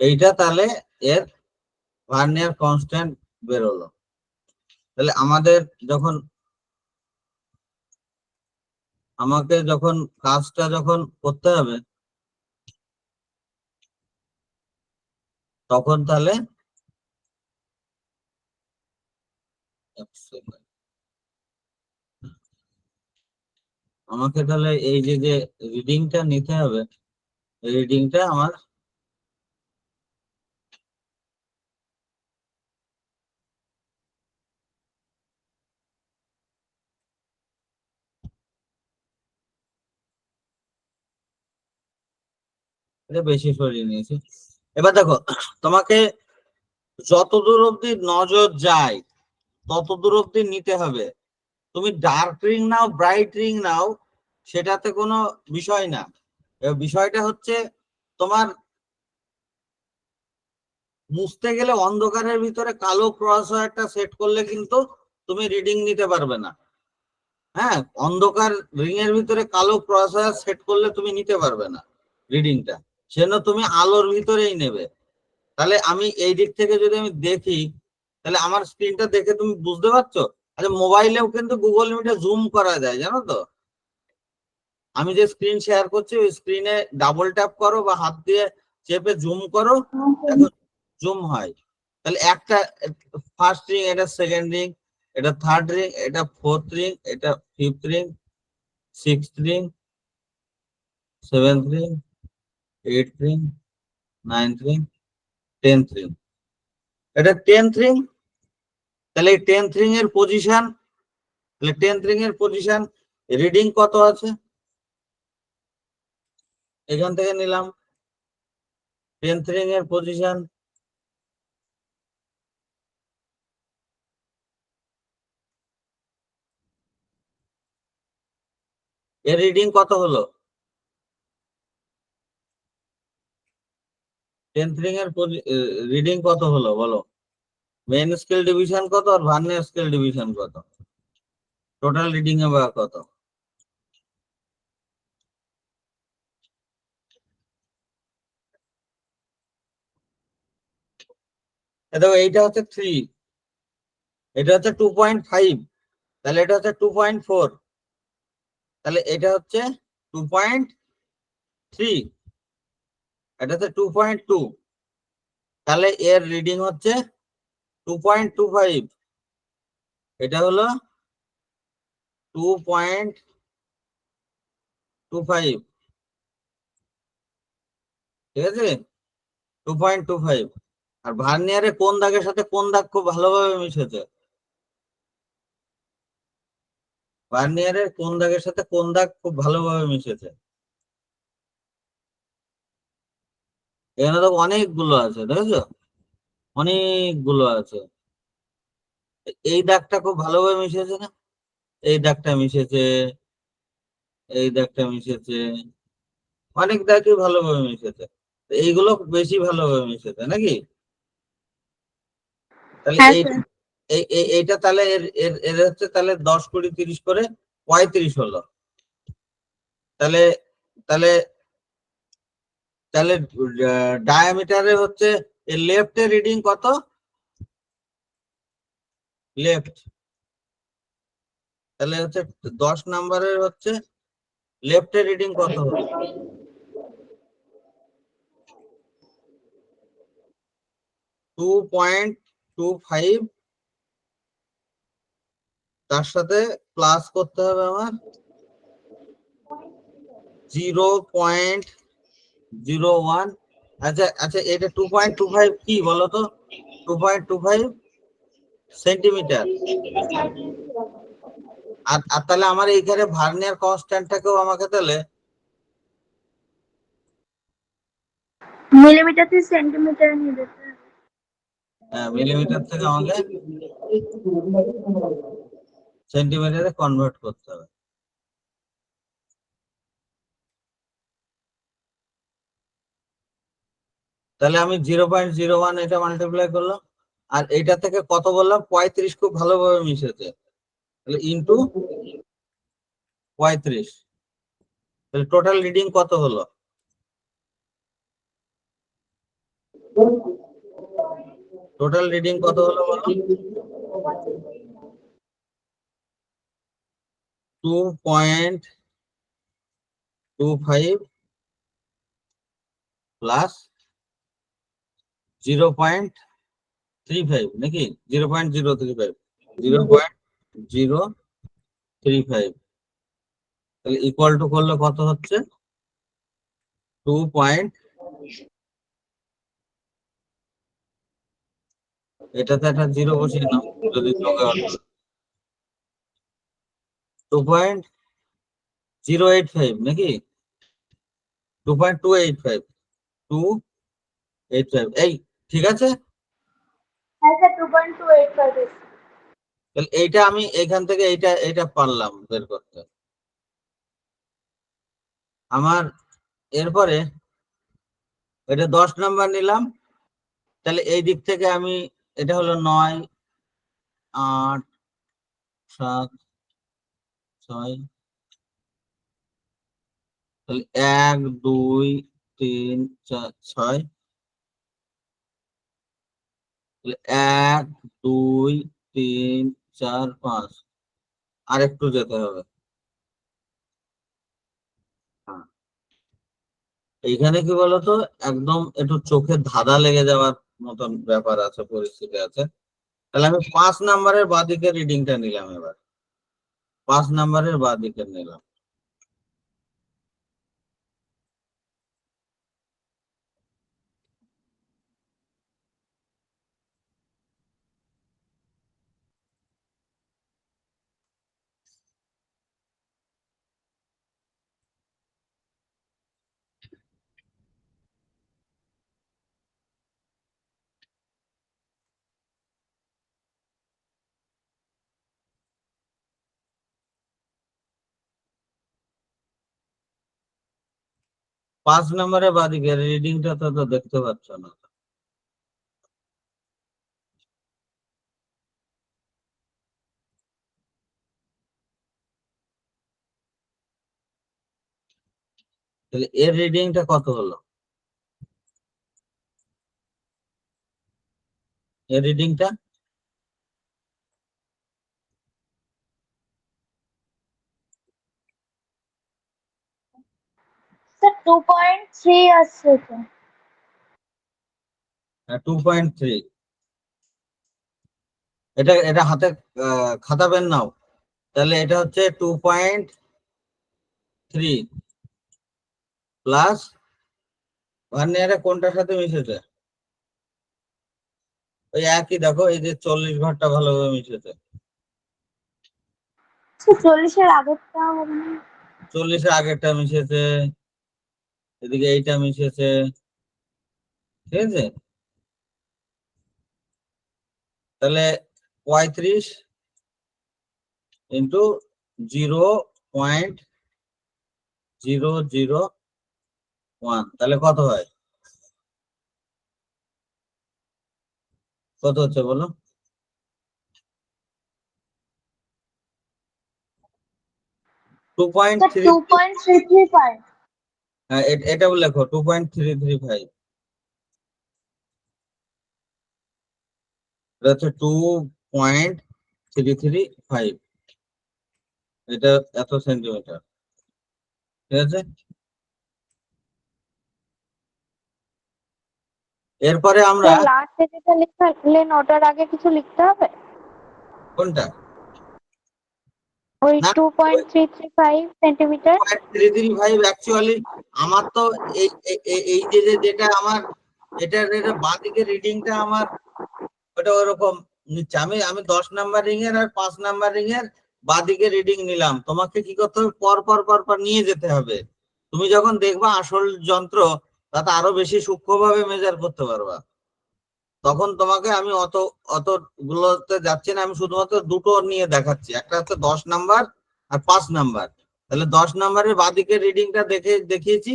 এইটা তাহলে এর ভার্নিয়ার কনস্ট্যান্ট বেরোলো। তাহলে আমাকে যখন কাজটা যখন করতে হবে তখন তাহলে আমাকে তাহলে এই যে যে রিডিংটা নিতে হবে, রিডিংটা আমার এটা বেশি সরিয়ে নিয়েছি। এবার দেখো, তোমাকে যতদূর অব্দি নজর যায় ততদূর অব্দি নিতে হবে। তুমি ডার্ক রিং নাও ব্রাইট রিং নাও, সেটাতে কোনো বিষয় না। এবার বিষয়টা হচ্ছে তোমার মুছতে গেলে অন্ধকারের ভিতরে কালো ক্রস একটা সেট করলে কিন্তু তুমি রিডিং নিতে পারবে না। হ্যাঁ, অন্ধকার রিং এর ভিতরে কালো ক্রস সেট করলে তুমি নিতে পারবে না রিডিংটা, সেজন্য তুমি আলোর ভিতরেই নেবে। তাহলে আমি এই দিক থেকে যদি আমি দেখি, তাহলে আমার স্ক্রিনটা দেখে তুমি বুঝতে পারছো। আচ্ছা, মোবাইলেও কিন্তু গুগল মিটে জুম করা যায়, জানো তো? আমি যে স্ক্রিন শেয়ার করছি ওই স্ক্রিনে ডাবল ট্যাপ করো বা হাত দিয়ে চেপে জুম করো, দেখো জুম হয়। তাহলে একটা ফার্স্ট রিং, এটা সেকেন্ড রিং, এটা থার্ড রিং, এটা ফোর্থ রিং, এটা fifth ring, sixth ring, seventh ring, eight ring, ninth ring, tenth ring, এটা টেন্থ রিং। তাহলে এই টেন্থ রিং এর পজিশন, তাহলে টেন্থ রিং এর পজিশন রিডিং কত আছে এখান থেকে নিলাম টেন্থ রিং এর পজিশন। এর রিডিং কত হলো? টেন্থ রিং এর রিডিং কত হলো বলো? মেইন স্কেল ডিভিশন কত আর ভার্নিয়ার স্কেল ডিভিশন কত? টোটাল রিডিং এ বা কত? দেখো, এইটা হচ্ছে 3, এটা হচ্ছে 2.5, তাহলে এটা হচ্ছে 2.4, তাহলে এটা হচ্ছে 2.3, এটা হচ্ছে 2.2, তাহলে এর রিডিং হচ্ছে 2.25, এটা হলো 2.25, ঠিক আছে, 2.25। আর ভার্নিয়ারে কোন দাগের সাথে কোন দাগ খুব ভালোভাবে মিশেছে? ভার্নিয়ারের কোন দাগের সাথে কোন দাগ খুব ভালোভাবে মিশেছে? এখানে তো অনেকগুলো আছে, দেখেছো? অনেকগুলো আছে। এই দাগটা খুব ভালোভাবে মিশেছে না? এই দাগটা মিশেছে, এই দাগটা মিশেছে, অনেক দাগই ভালোভাবে মিশেছে। এইগুলো বেশি ভালোভাবে মিশেছে নাকি? তাহলে হ্যাঁ এইটা স্যার। এইটা তাহলে এর এর এর হচ্ছে তাহলে 10, 20, 30 করে 35 হলো। তাহলে তাহলে তাহলে ডায়ামিটারে হচ্ছে এর লেফট এর রিডিং কত? লেফট, তাহলে হচ্ছে 10 নাম্বারের হচ্ছে লেফট এর রিডিং কত হলো? 2.25, তার সাথে প্লাস করতে হবে আমার 0.01। আচ্ছা আচ্ছা, এটা 2.25 কি বলতো? 2.25 সেন্টিমিটার। আর তাহলে আমার এইখানে ভার্নিয়ার কনস্ট্যান্টটাকেও আমাকে তাহলে মিলিমিটার থেকে সেন্টিমিটার নিয়ে যেতে হবে। মিলিমিটার থেকে আমাকে সেন্টিমিটারে কনভার্ট করতে হবে। তাহলে আমি 0.01 এটা মাল্টিপ্লাই করলাম, আর এটা থেকে কত বললাম? 35 খুব ভালোভাবে মিশেছে, তাহলে ইন্টু 35, তাহলে টোটাল রিডিং কত হলো? টোটাল রিডিং কত হলো বলো? 2.25 প্লাস 0.35 নাকি 0.035 0.035 তাহলে ইকুয়াল টু করলে কত হচ্ছে 2. এটাতে একটা জিরো বসিয়ে নাও যদি যোগে 2.085 নাকি 2.285 285 এই ঠিক আছে। হ্যাঁ স্যার 2.285 তাহলে এইটা আমি এখান থেকে এইটা পারলাম বের করতে। আমার এরপরে এটা 10 নাম্বার নিলাম, তাহলে এই দিক থেকে আমি এটা হলো 9 8 7 6 তাহলে 1 2 3 4 6 তাহলে 1 2 3 4 5 আর একটু যেতে হবে। হ্যাঁ, এইখানে কি বলতো একদম একটু চোখে ধাঁধা লেগে যাওয়ার মতন ব্যাপার আছে, পরিস্থিতি আছে। তাহলে আমি 5 নাম্বারের বাঁদিকে রিডিংটা নিলাম, এবার 5 নাম্বারের বাঁদিকে নিলাম। পাঁচ নম্বরের বাঁদিকে রিডিংটা তো দেখতে পাচ্ছ না। তাহলে এর রিডিংটা কত হলো? এর রিডিংটা স্যার 2.3 আসছে তো। 2.3। এটা এটা হাতে খাতা পেন নাও। তাহলে এটা হচ্ছে 2.3 প্লাস ভার্নিয়ারে কোনটার সাথে মিশেছে? ওই একই, দেখো এই যে 40 ঘরটা ভালোভাবে মিশেছে। স্যার 40-এর আগেরটা হবে না? 40-এর আগেরটা মিশেছে, এদিকে এইটা মিশেছে, ঠিক আছে। তাহলে 35 ইন্টু 0.001 তাহলে কত হয়? কত হচ্ছে বলো? 2.3। 2.335। হ্যাঁ, এটাও লেখো 2.335। এটা হচ্ছে 2.335। এটা এত সেন্টিমিটার, ঠিক আছে। এরপরে আমরা স্যার লাস্টে যেটা লিখলেন ওটার আগে কিছু লিখতে হবে? কোনটা? ওই না, 2.335 সেন্টিমিটার। 2.335 অ্যাকচুয়ালি আমার তো এই এই যেটা আমার এটা বাঁ দিকে রিডিংটা আমার ওটা ওরকম নিচ্ছে। আমি আমি 10 নাম্বার রিং এর আর 5 নাম্বার রিং এর বাঁদিকে রিডিং নিলাম। তোমাকে কি করতে হবে? পর পর পর পর নিয়ে যেতে হবে। তুমি যখন দেখবা আসল যন্ত্র, তাতে আরো বেশি সূক্ষ্মভাবে মেজার করতে পারবা। তখন তোমাকে আমি অত অত গুলোতে যাচ্ছি না, আমি শুধুমাত্র দুটো নিয়ে দেখাচ্ছি, একটা হচ্ছে 10 নাম্বার আর 5 নাম্বার। তাহলে 10 নাম্বারের বাঁদিকে রিডিংটা দেখিয়েছি।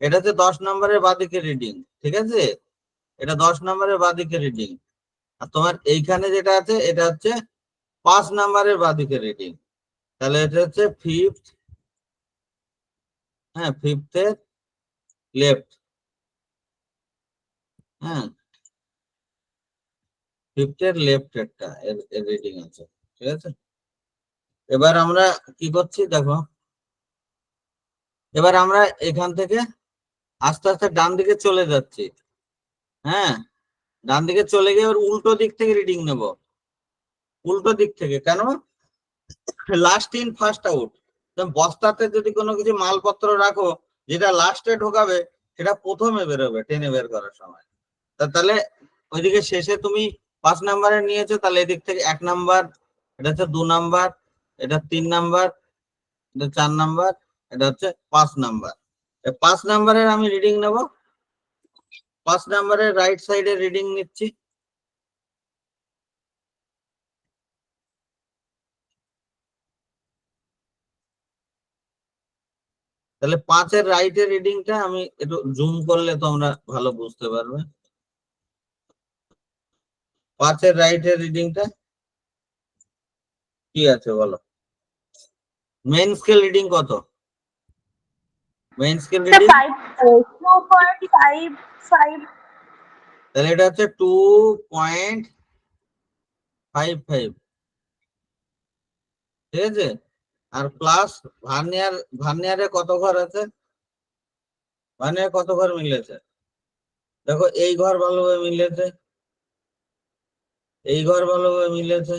এটা হচ্ছে 10 নাম্বারের বাঁদিকে রিডিং, ঠিক আছে। এটা 10 নাম্বারের বাঁদিকে রিডিং। আর তোমার এইখানে যেটা আছে এটা হচ্ছে 5 নাম্বারের বাঁদিকে রিডিং। তাহলে এটা হচ্ছে ফিফথ, হ্যাঁ ফিফথের লেফট, হ্যাঁ ফিফথের লেফট এরটা এর রিডিং আছে, ঠিক আছে। এবার আমরা কি করছি দেখো, এবার আমরা এখান থেকে আস্তে আস্তে ডান দিকে চলে যাচ্ছি। হ্যাঁ, ডান দিকে চলে গিয়ে এবার উল্টো দিক থেকে রিডিং নেব। উল্টো দিক থেকে কেন? Last in first out. বস্তাতে যদি কোনো কিছু মালপত্র রাখো, যেটা লাস্টে ঢোকাবে সেটা প্রথমে বেরোবে টেনে বের করার সময়। তাহলে ওইদিকে শেষে তুমি 5 নাম্বারে নিয়েছো, তাহলে এদিক থেকে 1 নাম্বার, এটা হচ্ছে 2 নাম্বার, এটা 3 নাম্বার, এটা 4 নাম্বার, এটা হচ্ছে 5 নাম্বার। 5 নাম্বারের আমি রিডিং নেব। 5 নাম্বারের রাইট সাইডে রিডিং নিচ্ছি। তাহলে 5-এর রাইটের রিডিংটা আমি একটু জুম করলে তোমরা ভালো বুঝতে পারবে। 5-এর রাইটের রিডিংটা কি আছে বলো? মেইন স্কেল রিডিং কত? মেইন স্কেল রিডিং 2.55 তাহলে এটা হচ্ছে 2.55, ঠিক আছে। আর প্লাস ভার্নিয়ারে কত ঘর আছে? ভার্নিয়ার কত ঘর মিলেছে? দেখো এই ঘর ভালোভাবে মিলেছে, এই ঘর ভালোভাবে মিলেছে,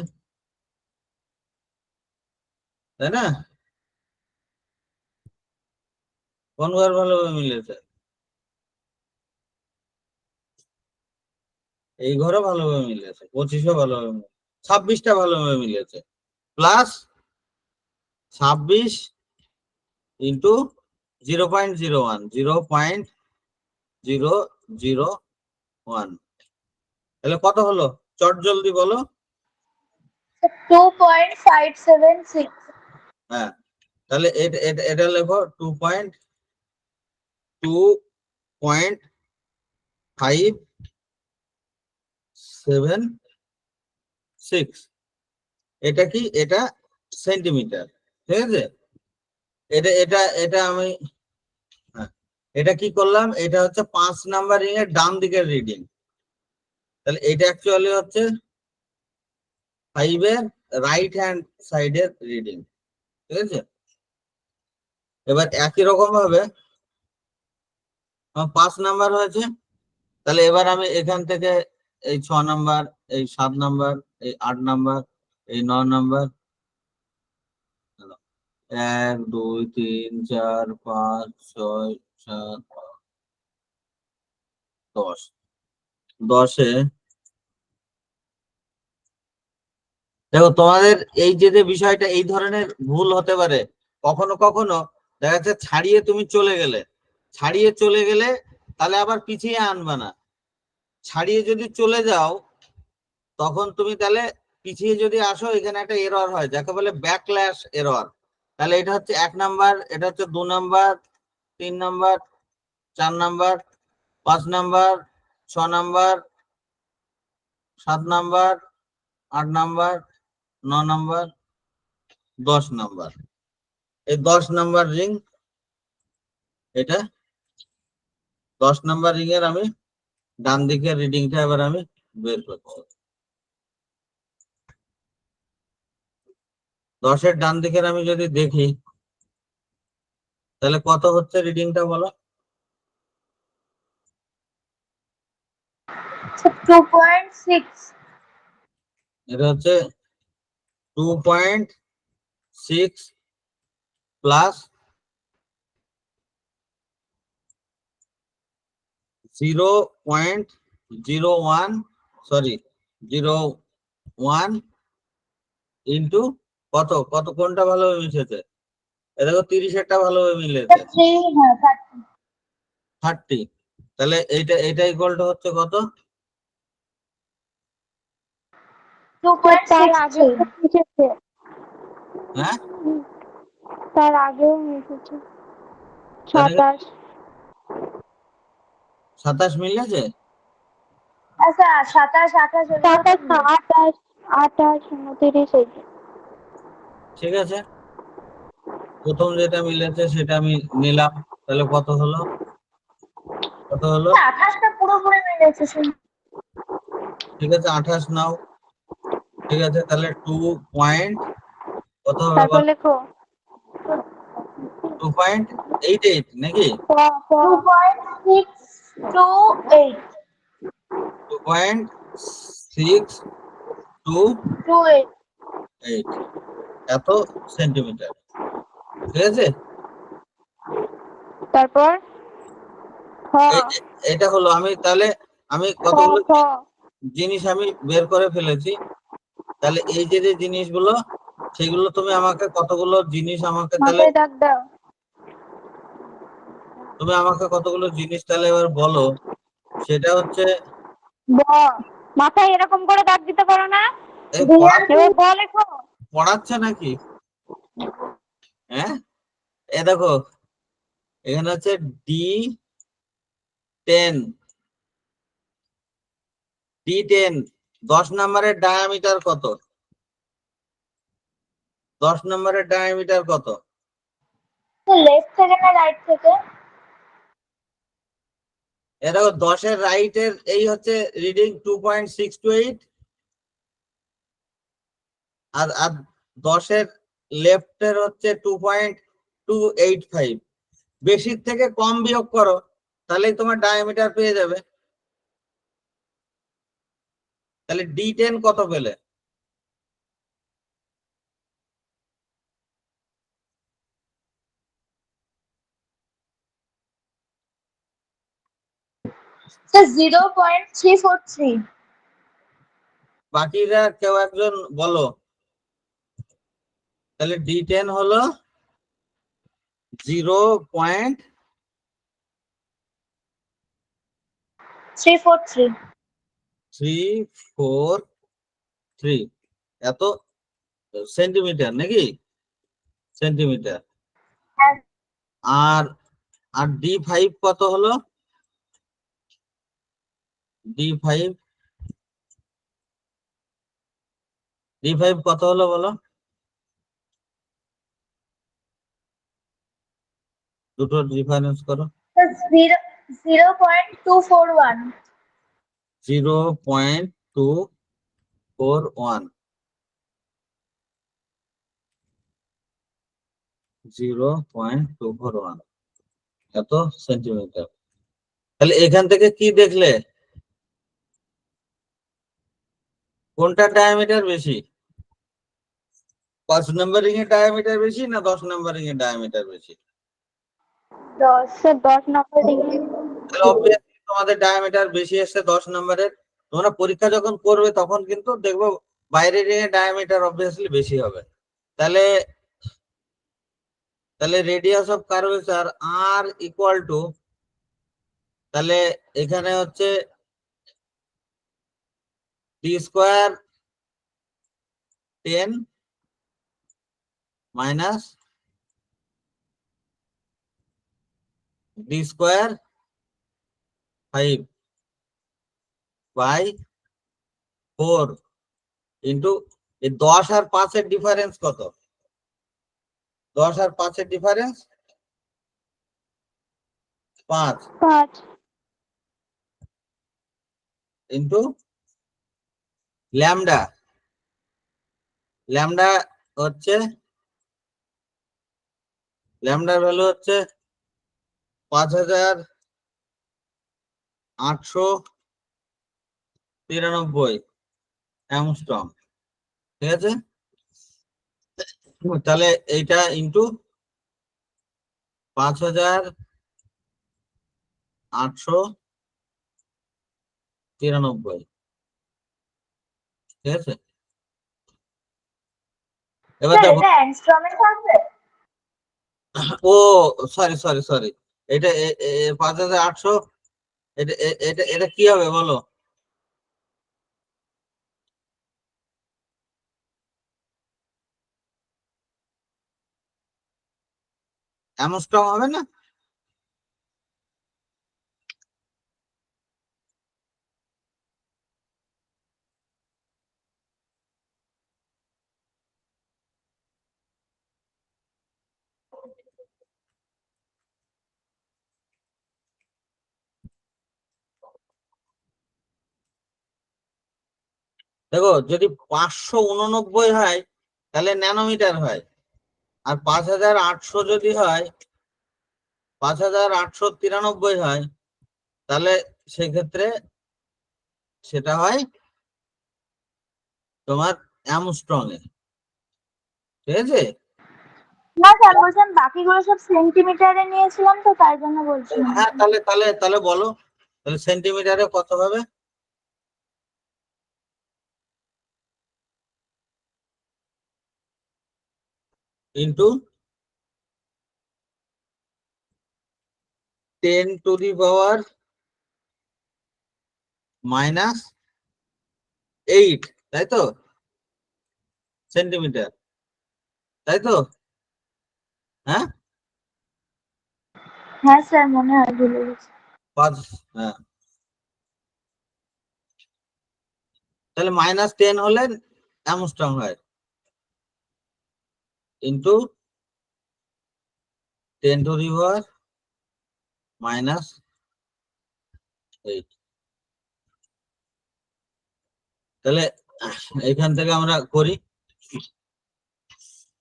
তাই না? কোন ঘর ভালোভাবে মিলেছে? এই ঘরও ভালোভাবে মিলেছে, 25ও ভালোভাবে মিলেছে, 26টা ভালোভাবে মিলেছে। প্লাস 26 ইন্টু 0.01, 0.001, তাহলে কত হলো? চট জলদি বলো। 2.576 হ্যাঁ, তাহলে এটা লেখো 2.576। এটা কি? এটা সেন্টিমিটার, ঠিক আছে। এটা এটা এটা আমি হ্যাঁ, এটা কি করলাম? এটা হচ্ছে 5 নাম্বার রিং এর ডান দিকের রিডিং। তাহলে এটা অ্যাকচুয়ালি হচ্ছে 5 এর রাইট হ্যান্ড সাইডের রিডিং, ঠিক আছে। এবার একই রকম ভাবে 5 নাম্বার হয়েছে, তাহলে এবার আমি এখান থেকে এই 6 নাম্বার, এই 7 নাম্বার, এই 8 নাম্বার, এই 9 নাম্বার, 1 2 3 4 5 6 7 10, 10-এ দেখো তোমাদের এই যে যে বিষয়টা এই ধরনের ভুল হতে পারে কখনো কখনো। দেখা যাচ্ছে ছাড়িয়ে তুমি চলে গেলে, ছাড়িয়ে চলে গেলে তাহলে আবার পিছিয়ে আনবা না। ছাড়িয়ে যদি চলে যাও তখন তুমি তাহলে পিছিয়ে যদি আসো, এখানে একটা এরর হয় যাকে বলে ব্যাকল্যাশ এরর। তাহলে এটা হচ্ছে 1 নাম্বার, এটা হচ্ছে 2 number, 3 number, 4 number, 5 number, 6 number, 7 number, 8 number, 9 number, 10 number. এই 10 নাম্বার রিং, এটা 10 নাম্বার রিং এর আমি ডান দিকের রিডিংটা এবার আমি বের করছি। 10-এর ডান দিকের আমি যদি দেখি তাহলে কত হচ্ছে রিডিংটা বলো? 2.6 এটা হচ্ছে 2.6 প্লাস 0.01, সরি 0.1 ইন্টু কত কত কোনটা ভালোভাবে মিশেছে? এ দেখো 30-এরটা ভালোভাবে মিলেছে, 30। তাহলে এইটা ইকুয়াল টু হচ্ছে কত? তার আগেও তো মিশেছে, হ্যাঁ, তার আগেও মিশেছে তাহলে 27। 27 মিলেছে। আচ্ছা 27 28 না, 28 28 29 এই যে। ঠিক আছে, প্রথম যেটা মিলেছে সেটা আমি নিলাম। তাহলে কত হলো? কত হলো? 28টা পুরোপুরি মিলেছে শুন। ঠিক আছে, 28 নাও। ঠিক আছে, তাহলে 2 পয়েন্ট কত হবে তারপর লেখো 2.88 নাকি 2.628 2.628 এত সেন্টিমিটার, ঠিক আছে। তারপর এটা হলো, আমি তাহলে আমি কতগুলো জিনিস আমি বের করে ফেলেছি। তাহলে এই যে যে জিনিসগুলো, সেগুলো তুমি আমাকে কতগুলো জিনিস আমাকে তাহলে মাথায় দাগ দাও। তুমি আমাকে কতগুলো জিনিস তাহলে এবার বলো। সেটা হচ্ছে মাথায় এরকম করে দাগ দিতে পারো না? এই এবার ব লেখো। পড়াচ্ছে নাকি? হ্যাঁ, এ দেখো এখানে হচ্ছে D10, D10 10 নম্বরের ডায়ামিটার কত? 10 নম্বরের ডায়ামিটার কত? লেফট থেকে না রাইট থেকে? এ দেখো 10-এর রাইটের এই হচ্ছে রিডিং 2.628, আর 10-এর লেফটের হচ্ছে 2.285। বেশির থেকে কম বিয়োগ করো, তাহলেই তোমার ডায়ামিটার পেয়ে যাবে। তাহলে D10 কত পেলে? স্যার 0.343। বাকিরা কেউ একজন বলো। তাহলে D10 হলো 0.343 এত সেন্টিমিটার নাকি? সেন্টিমিটার। আর আর D5 কত হলো? D5 কত হলো বলো? দুটো ডিফারেন্স করো। 0.241। 0.241 0.241 এত সেন্টিমিটার। তাহলে এখান থেকে কি দেখলে, কোনটা ডায়ামিটার বেশি? 5 নম্বরিং এর ডায়ামিটার বেশি না 10 নম্বরিং এর ডায়ামিটার বেশি? 10 নম্বর ডিগ্রি। তাহলে obviously তোমাদের ডায়ামিটার বেশি এসছে 10 নম্বরের। তোমরা পরীক্ষা যখন করবে তখন কিন্তু দেখবো বাইরের রিং এর ডায়ামিটার obviously বেশি হবে। তাহলে radius of curvature R equal to, তাহলে এখানে হচ্ছে D square 10 minus D square 5 by 4 into এই 10 আর 5 এর ডিফারেন্স কত? 10 আর 5 এর ডিফারেন্স 5 ইন্টু ল্যামডা। ল্যামডা হচ্ছে, ল্যামডার ভ্যালু হচ্ছে 5893 অ্যাংস্ট্রম, ঠিক আছে। তাহলে এইটা ইন্টু 5893, ঠিক আছে। এবার দেখো, এটা অ্যাংস্ট্রমে থাকবে? ও সরি সরি সরি, এটা 5800, এটা এটা এটা কি হবে বলো? অ্যামস্ট্রম হবে না? দেখো যদি 589 হয় তাহলে ন্যানোমিটার হয়। আর 5800 যদি হয়, 5893 হয়, তাহলে সেক্ষেত্রে সেটা হয় তোমার অ্যামস্ট্রং এ। ঠিক আছে? না স্যার বলছেন বাকিগুলো সব সেন্টিমিটারে নিয়েছিলাম তো তাই জন্য বলছিলাম। হ্যাঁ, তাহলে তাহলে তাহলে বলো, তাহলে সেন্টিমিটারে কত হবে? ইন্টু 10⁻⁸, তাই তো? সেন্টিমিটার, তাই তো? হ্যাঁ, হ্যাঁ স্যার মনে হয় ভুলে গেছি। হ্যাঁ, তাহলে -10 হলে অ্যামস্ট্রং হয়, ইন্টু 10⁻⁸। তাহলে এখান থেকে আমরা করি,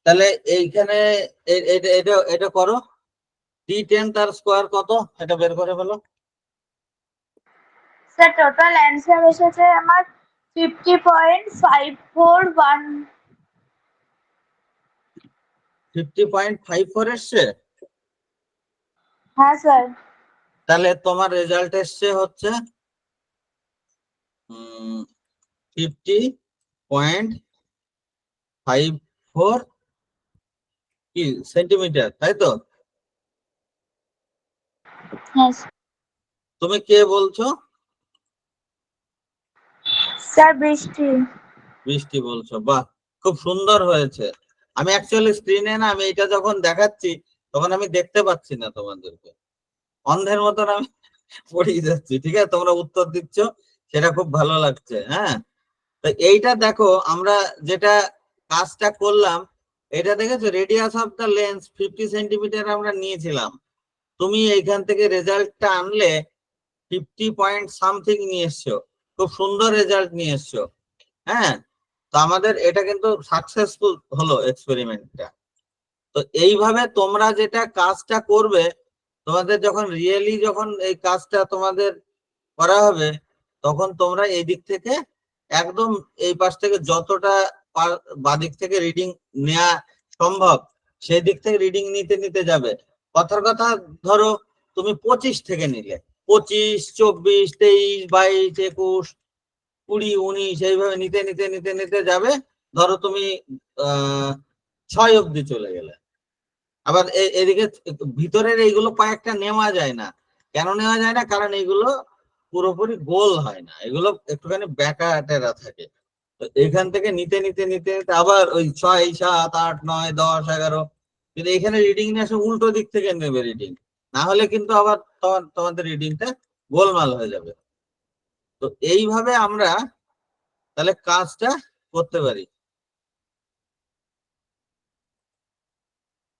তাহলে এইখানে এটা এটা করো, D10 তার স্কোয়ার কত এটা বের করে ফেলো। স্যার টোটাল অ্যান্সার এসেছে আমার 50.541। 50.54 এসছে। হ্যাঁ স্যার। তাহলে তোমার রেজাল্ট এসছে হচ্ছে 50.54 কি সেন্টিমিটার, তাই তো? হ্যাঁ তুমি কে বলছো? স্যার বৃষ্টি। বৃষ্টি বলছো, বাহ, খুব সুন্দর হয়েছে। আমি অ্যাকচুয়ালি স্ক্রিনে না, আমি এটা যখন দেখাচ্ছি তখন আমি দেখতে পাচ্ছি না তোমাদেরকে, অন্ধের মতন আমি পড়িয়ে যাচ্ছি। ঠিক আছে, তোমরা উত্তর দিচ্ছ, সেটা খুব ভালো লাগছে। হ্যাঁ, তো এইটা দেখো, আমরা যেটা কাজটা করলাম, এটা দেখেছো, radius of the lens 50 centimetre আমরা নিয়েছিলাম। তুমি এইখান থেকে রেজাল্টটা আনলে 50 পয়েন্ট সামথিং নিয়ে এসছো, খুব সুন্দর রেজাল্ট নিয়ে এসছো। হ্যাঁ, তো আমাদের এটা কিন্তু সাকসেসফুল হলো এক্সপেরিমেন্টটা। তো এইভাবে তোমরা যেটা কাজটা করবে, তোমাদের যখন রিয়েলি যখন এই কাজটা তোমাদের করা হবে, তখন তোমরা এই দিক থেকে একদম এই পাশ থেকে যতটা বাদিক থেকে রিডিং নেওয়া সম্ভব সেই দিক থেকে রিডিং নিতে নিতে যাবে। কথার কথা, ধরো তুমি 25 থেকে নিলে, 25, 24, 23, 22, 21, 20, 19 এইভাবে নিতে নিতে নিতে নিতে যাবে। ধরো তুমি 6 অব্দি চলে গেলে, আবার এদিকে ভিতরের এইগুলো কয়েকটা নেওয়া যায় না। কেন নেওয়া যায় না? কারণ এইগুলো পুরোপুরি গোল হয় না, এগুলো একটুখানি ব্যাকা টেরা থাকে। তো এখান থেকে নিতে নিতে নিতে নিতে আবার ওই 6, 7, 8, 9, 10, 11, কিন্তু এখানে রিডিং নিয়ে আসে উল্টো দিক থেকে নেবে রিডিং, না হলে কিন্তু আবার তোমাদের রিডিংটা গোলমাল হয়ে যাবে। তো এইভাবে আমরা তাহলে কাজটা করতে পারি।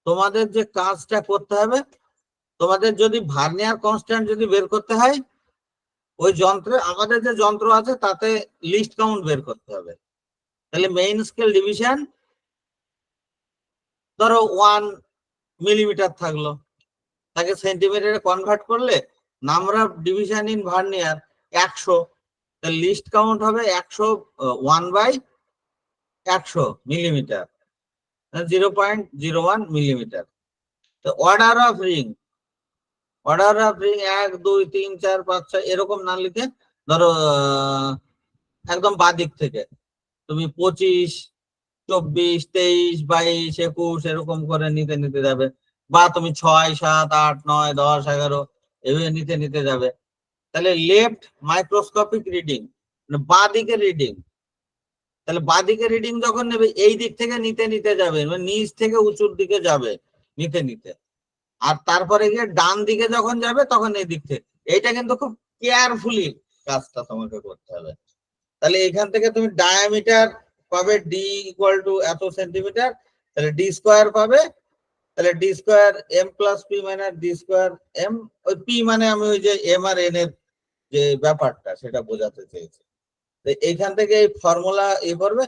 তোমাদের যে কাজটা করতে হবে, তোমাদের যদি ভার্নিয়ার কনস্ট্যান্ট যদি বের করতে হয়, ওই যন্ত্রে, আমাদের যে যন্ত্র আছে তাতে লিস্ট কাউন্ট বের করতে হবে। তাহলে মেইন স্কেল ডিভিশন ধরো 1 মিলিমিটার থাকলো, তাকে সেন্টিমিটারে কনভার্ট করলে number of division in vernier 100, তাহলে লিস্ট কাউন্ট হবে 100, 1/100 মিলিমিটার, 0.01 মিলিমিটার। তো অর্ডার অফ রিং, 1, 2, 3, 4, 5, 6 এরকম না লিখে ধরো একদম বাদিক থেকে তুমি 25, 24, 23, 22, 21 এরকম করে নিতে নিতে যাবে, বা তুমি 6, 7, 8, 9, 10, 11 এভাবে নিতে নিতে যাবে। তাহলে লেফট মাইক্রোস্কোপিক রিডিং, বাঁ দিকের রিডিং, তাহলে বাঁ দিকের রিডিং যখন নেবে এই দিক থেকে নিতে নিতে যাবে, মানে নিচ থেকে উঁচুর দিকে যাবে নিতে নিতে, আর তারপরে গিয়ে ডান দিকে যখন যাবে তখন এই দিক থেকে। এইটা কিন্তু খুব কেয়ারফুলি কাজটা তোমাকে করতে হবে। তাহলে এখান থেকে তুমি ডায়ামিটার পাবে ডি ইকুয়াল টু এত সেন্টিমিটার, তাহলে ডি স্কোয়ার পাবে, তাহলে D square M plus P minus D square M, ওই পি মানে আমি ওই যে এম আর এন এর যে ব্যাপারটা সেটা বোঝাতে চেয়েছি। এইখান থেকে এই ফর্মুলা করবে,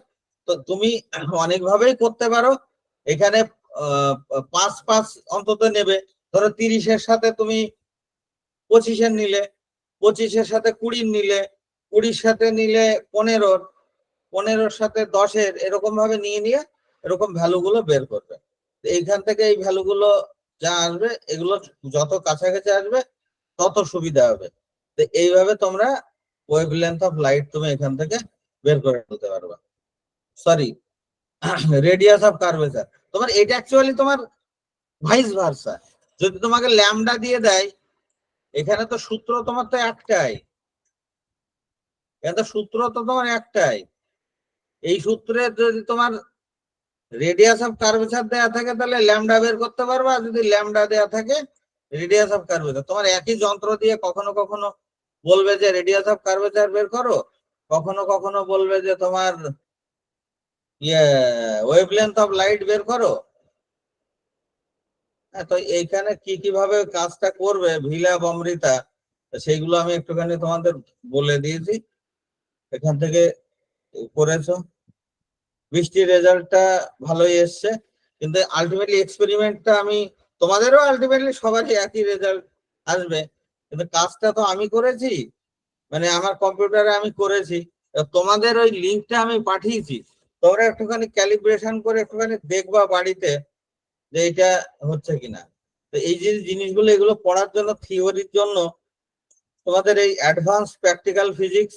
তো তুমি অনেকভাবেই করতে পারো। এখানে 5 অন্তত নেবে। ধরো 30-এর সাথে তুমি 25-এর নিলে, 25-এর সাথে 20 নিলে, 20-র সাথে নিলে 15-র, 15-র সাথে 10-এর, এরকম ভাবে নিয়ে এরকম ভ্যালু গুলো বের করবে। এইখান থেকে এই ভ্যালু গুলো যা আসবে, এগুলো যত কাছাকাছি আসবে তত সুবিধা হবে। তো এইভাবে তোমরা ওয়েভলেন্থ অফ লাইট তুমি এখান থেকে বের করে ফেলতে পারবে। Sorry, radius of curvature. তোমার এটা অ্যাকচুয়ালি তোমার ভাইস ভার্সা। যদি তোমাকে ল্যামডা দিয়ে দেয়, এখানে তো সূত্র তোমার তো একটাই, এখানে তো সূত্র তো তোমার একটাই। এই সূত্রে যদি তোমার রেডিয়াস অফ কার্ভেচার দেয়া থাকে তাহলে ল্যামডা বের করতে পারবা, আর যদি ল্যামডা দেয়া থাকে রেডিয়াস অফ কার্ভেচার। তোমার একই যন্ত্র দিয়ে কখনো কখনো বলবে যে রেডিয়াস অফ কার্ভেচার বের করো, কখনো কখনো বলবে যে তোমার ওয়েভলেন্থ অফ লাইট বের করো। তো এইখানে কি কিভাবে কাজটা করবে ভিলা অমৃতা, সেইগুলো আমি একটুখানি তোমাদের বলে দিয়েছি। এখান থেকে করেছো, বৃষ্টির রেজাল্টটা ভালোই এসছে, কিন্তু আলটিমেটলি এক্সপেরিমেন্টটা আমি তোমাদেরও আলটিমেটলি সবারই একই রেজাল্ট আসবে, কিন্তু কাজটা তো আমি করেছি, মানে আমার কম্পিউটারে আমি করেছি। তোমাদের ওই লিঙ্কটা আমি পাঠিয়েছি, তোমরা একটুখানি ক্যালিব্রেশন করে একটুখানি দেখবা বাড়িতে যে এটা হচ্ছে কিনা। তো এই যে জিনিসগুলো, এগুলো পড়ার জন্য, থিওরির জন্য তোমাদের এই advance practical physics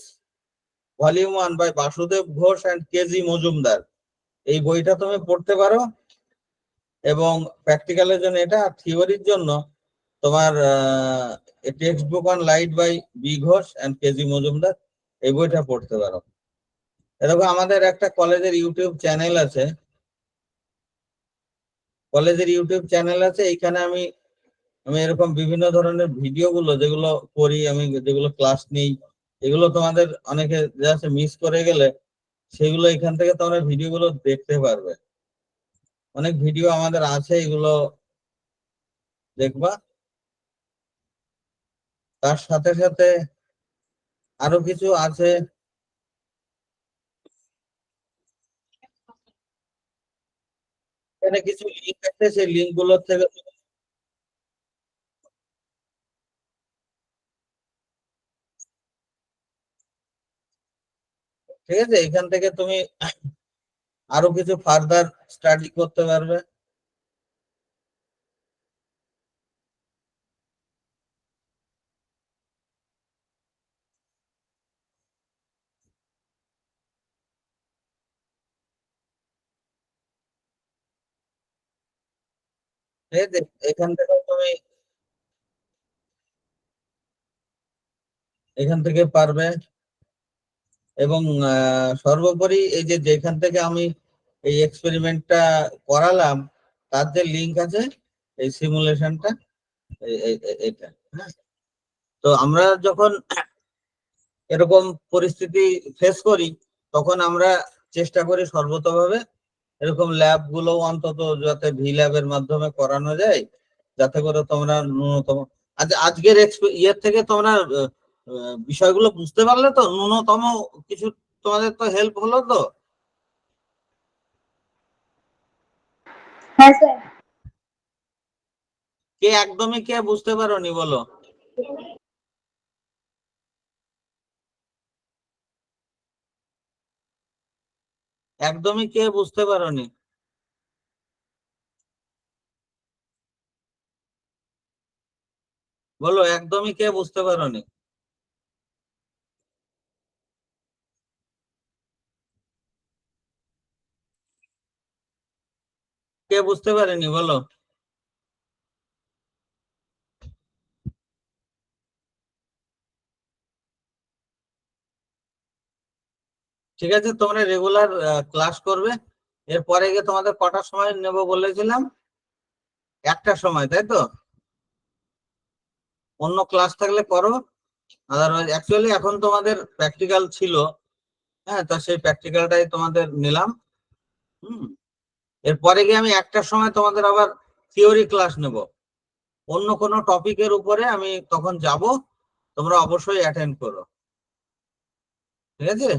volume 1 by Basudeb Ghosh and KG Majumdar, এই বইটা তুমি পড়তে পারো। এবং প্র্যাকটিক্যালের জন্য এটা, থিওরির জন্য তোমার text book on light by B Ghosh and KG Majumdar, এই বইটা পড়তে পারো। এরকম আমাদের একটা কলেজের ইউটিউব চ্যানেল আছে, এইখানে আমি এরকম বিভিন্ন ধরনের ভিডিও গুলো যেগুলো করি, আমি যেগুলো ক্লাস নিই, এগুলো তোমাদের অনেকে জাস্ট মিস করে গেলে সেগুলো এখান থেকে তোমরা ভিডিও গুলো দেখতে পারবে। অনেক ভিডিও আমাদের আছে, এগুলো দেখবা। তার সাথে সাথে আরো কিছু আছে, এখানে কিছু লিঙ্ক আছে, সেই লিঙ্ক গুলোর থেকে ঠিক আছে, এখান থেকে তুমি আরো কিছু ফার্দার স্টাডি করতে পারবে। ঠিক আছে, এখান থেকে পারবে। এবং সর্বোপরি এই যে যেখান থেকে আমি এই এক্সপেরিমেন্টটা করালাম, তার যে লিঙ্ক আছে, এই সিমুলেশনটা, এটা, হ্যাঁ। তো আমরা যখন এরকম পরিস্থিতি ফেস করি, তখন আমরা চেষ্টা করি সর্বতভাবে এরকম ল্যাব গুলো অন্তত যাতে ভি ল্যাবের মাধ্যমে করানো যায়, যাতে করে তোমরা ন্যূনতম আজকের ইয়ের থেকে তোমরা বিষয়গুলো বুঝতে পারলে তো, ন্যূনতম কিছু তোমাদের তো হেল্প হলো তো। হ্যাঁ স্যার। কে বুঝতে পারোনি বলো? একদমই কে বুঝতে পারোনি? বলো, একদমই কে বুঝতে পারোনি? কে বুঝতে পারেনি বলো? ঠিক আছে, তোমরা রেগুলার ক্লাস করবে। এরপরে গিয়ে তোমাদের কটার সময় নেব বলেছিলাম? 1টার সময়, তাই তো? অন্য ক্লাস থাকলে করো, আদারওয়াইজ অ্যাকচুয়ালি এখন তোমাদের প্র্যাকটিক্যাল ছিল, হ্যাঁ, তা সেই প্র্যাকটিক্যালটাই তোমাদের নিলাম। এরপরে গিয়ে আমি 1টার সময় তোমাদের আবার থিওরি ক্লাস নেব, অন্য কোনো টপিকের উপরে আমি তখন যাব, তোমরা অবশ্যই অ্যাটেন্ড করো, ঠিক আছে?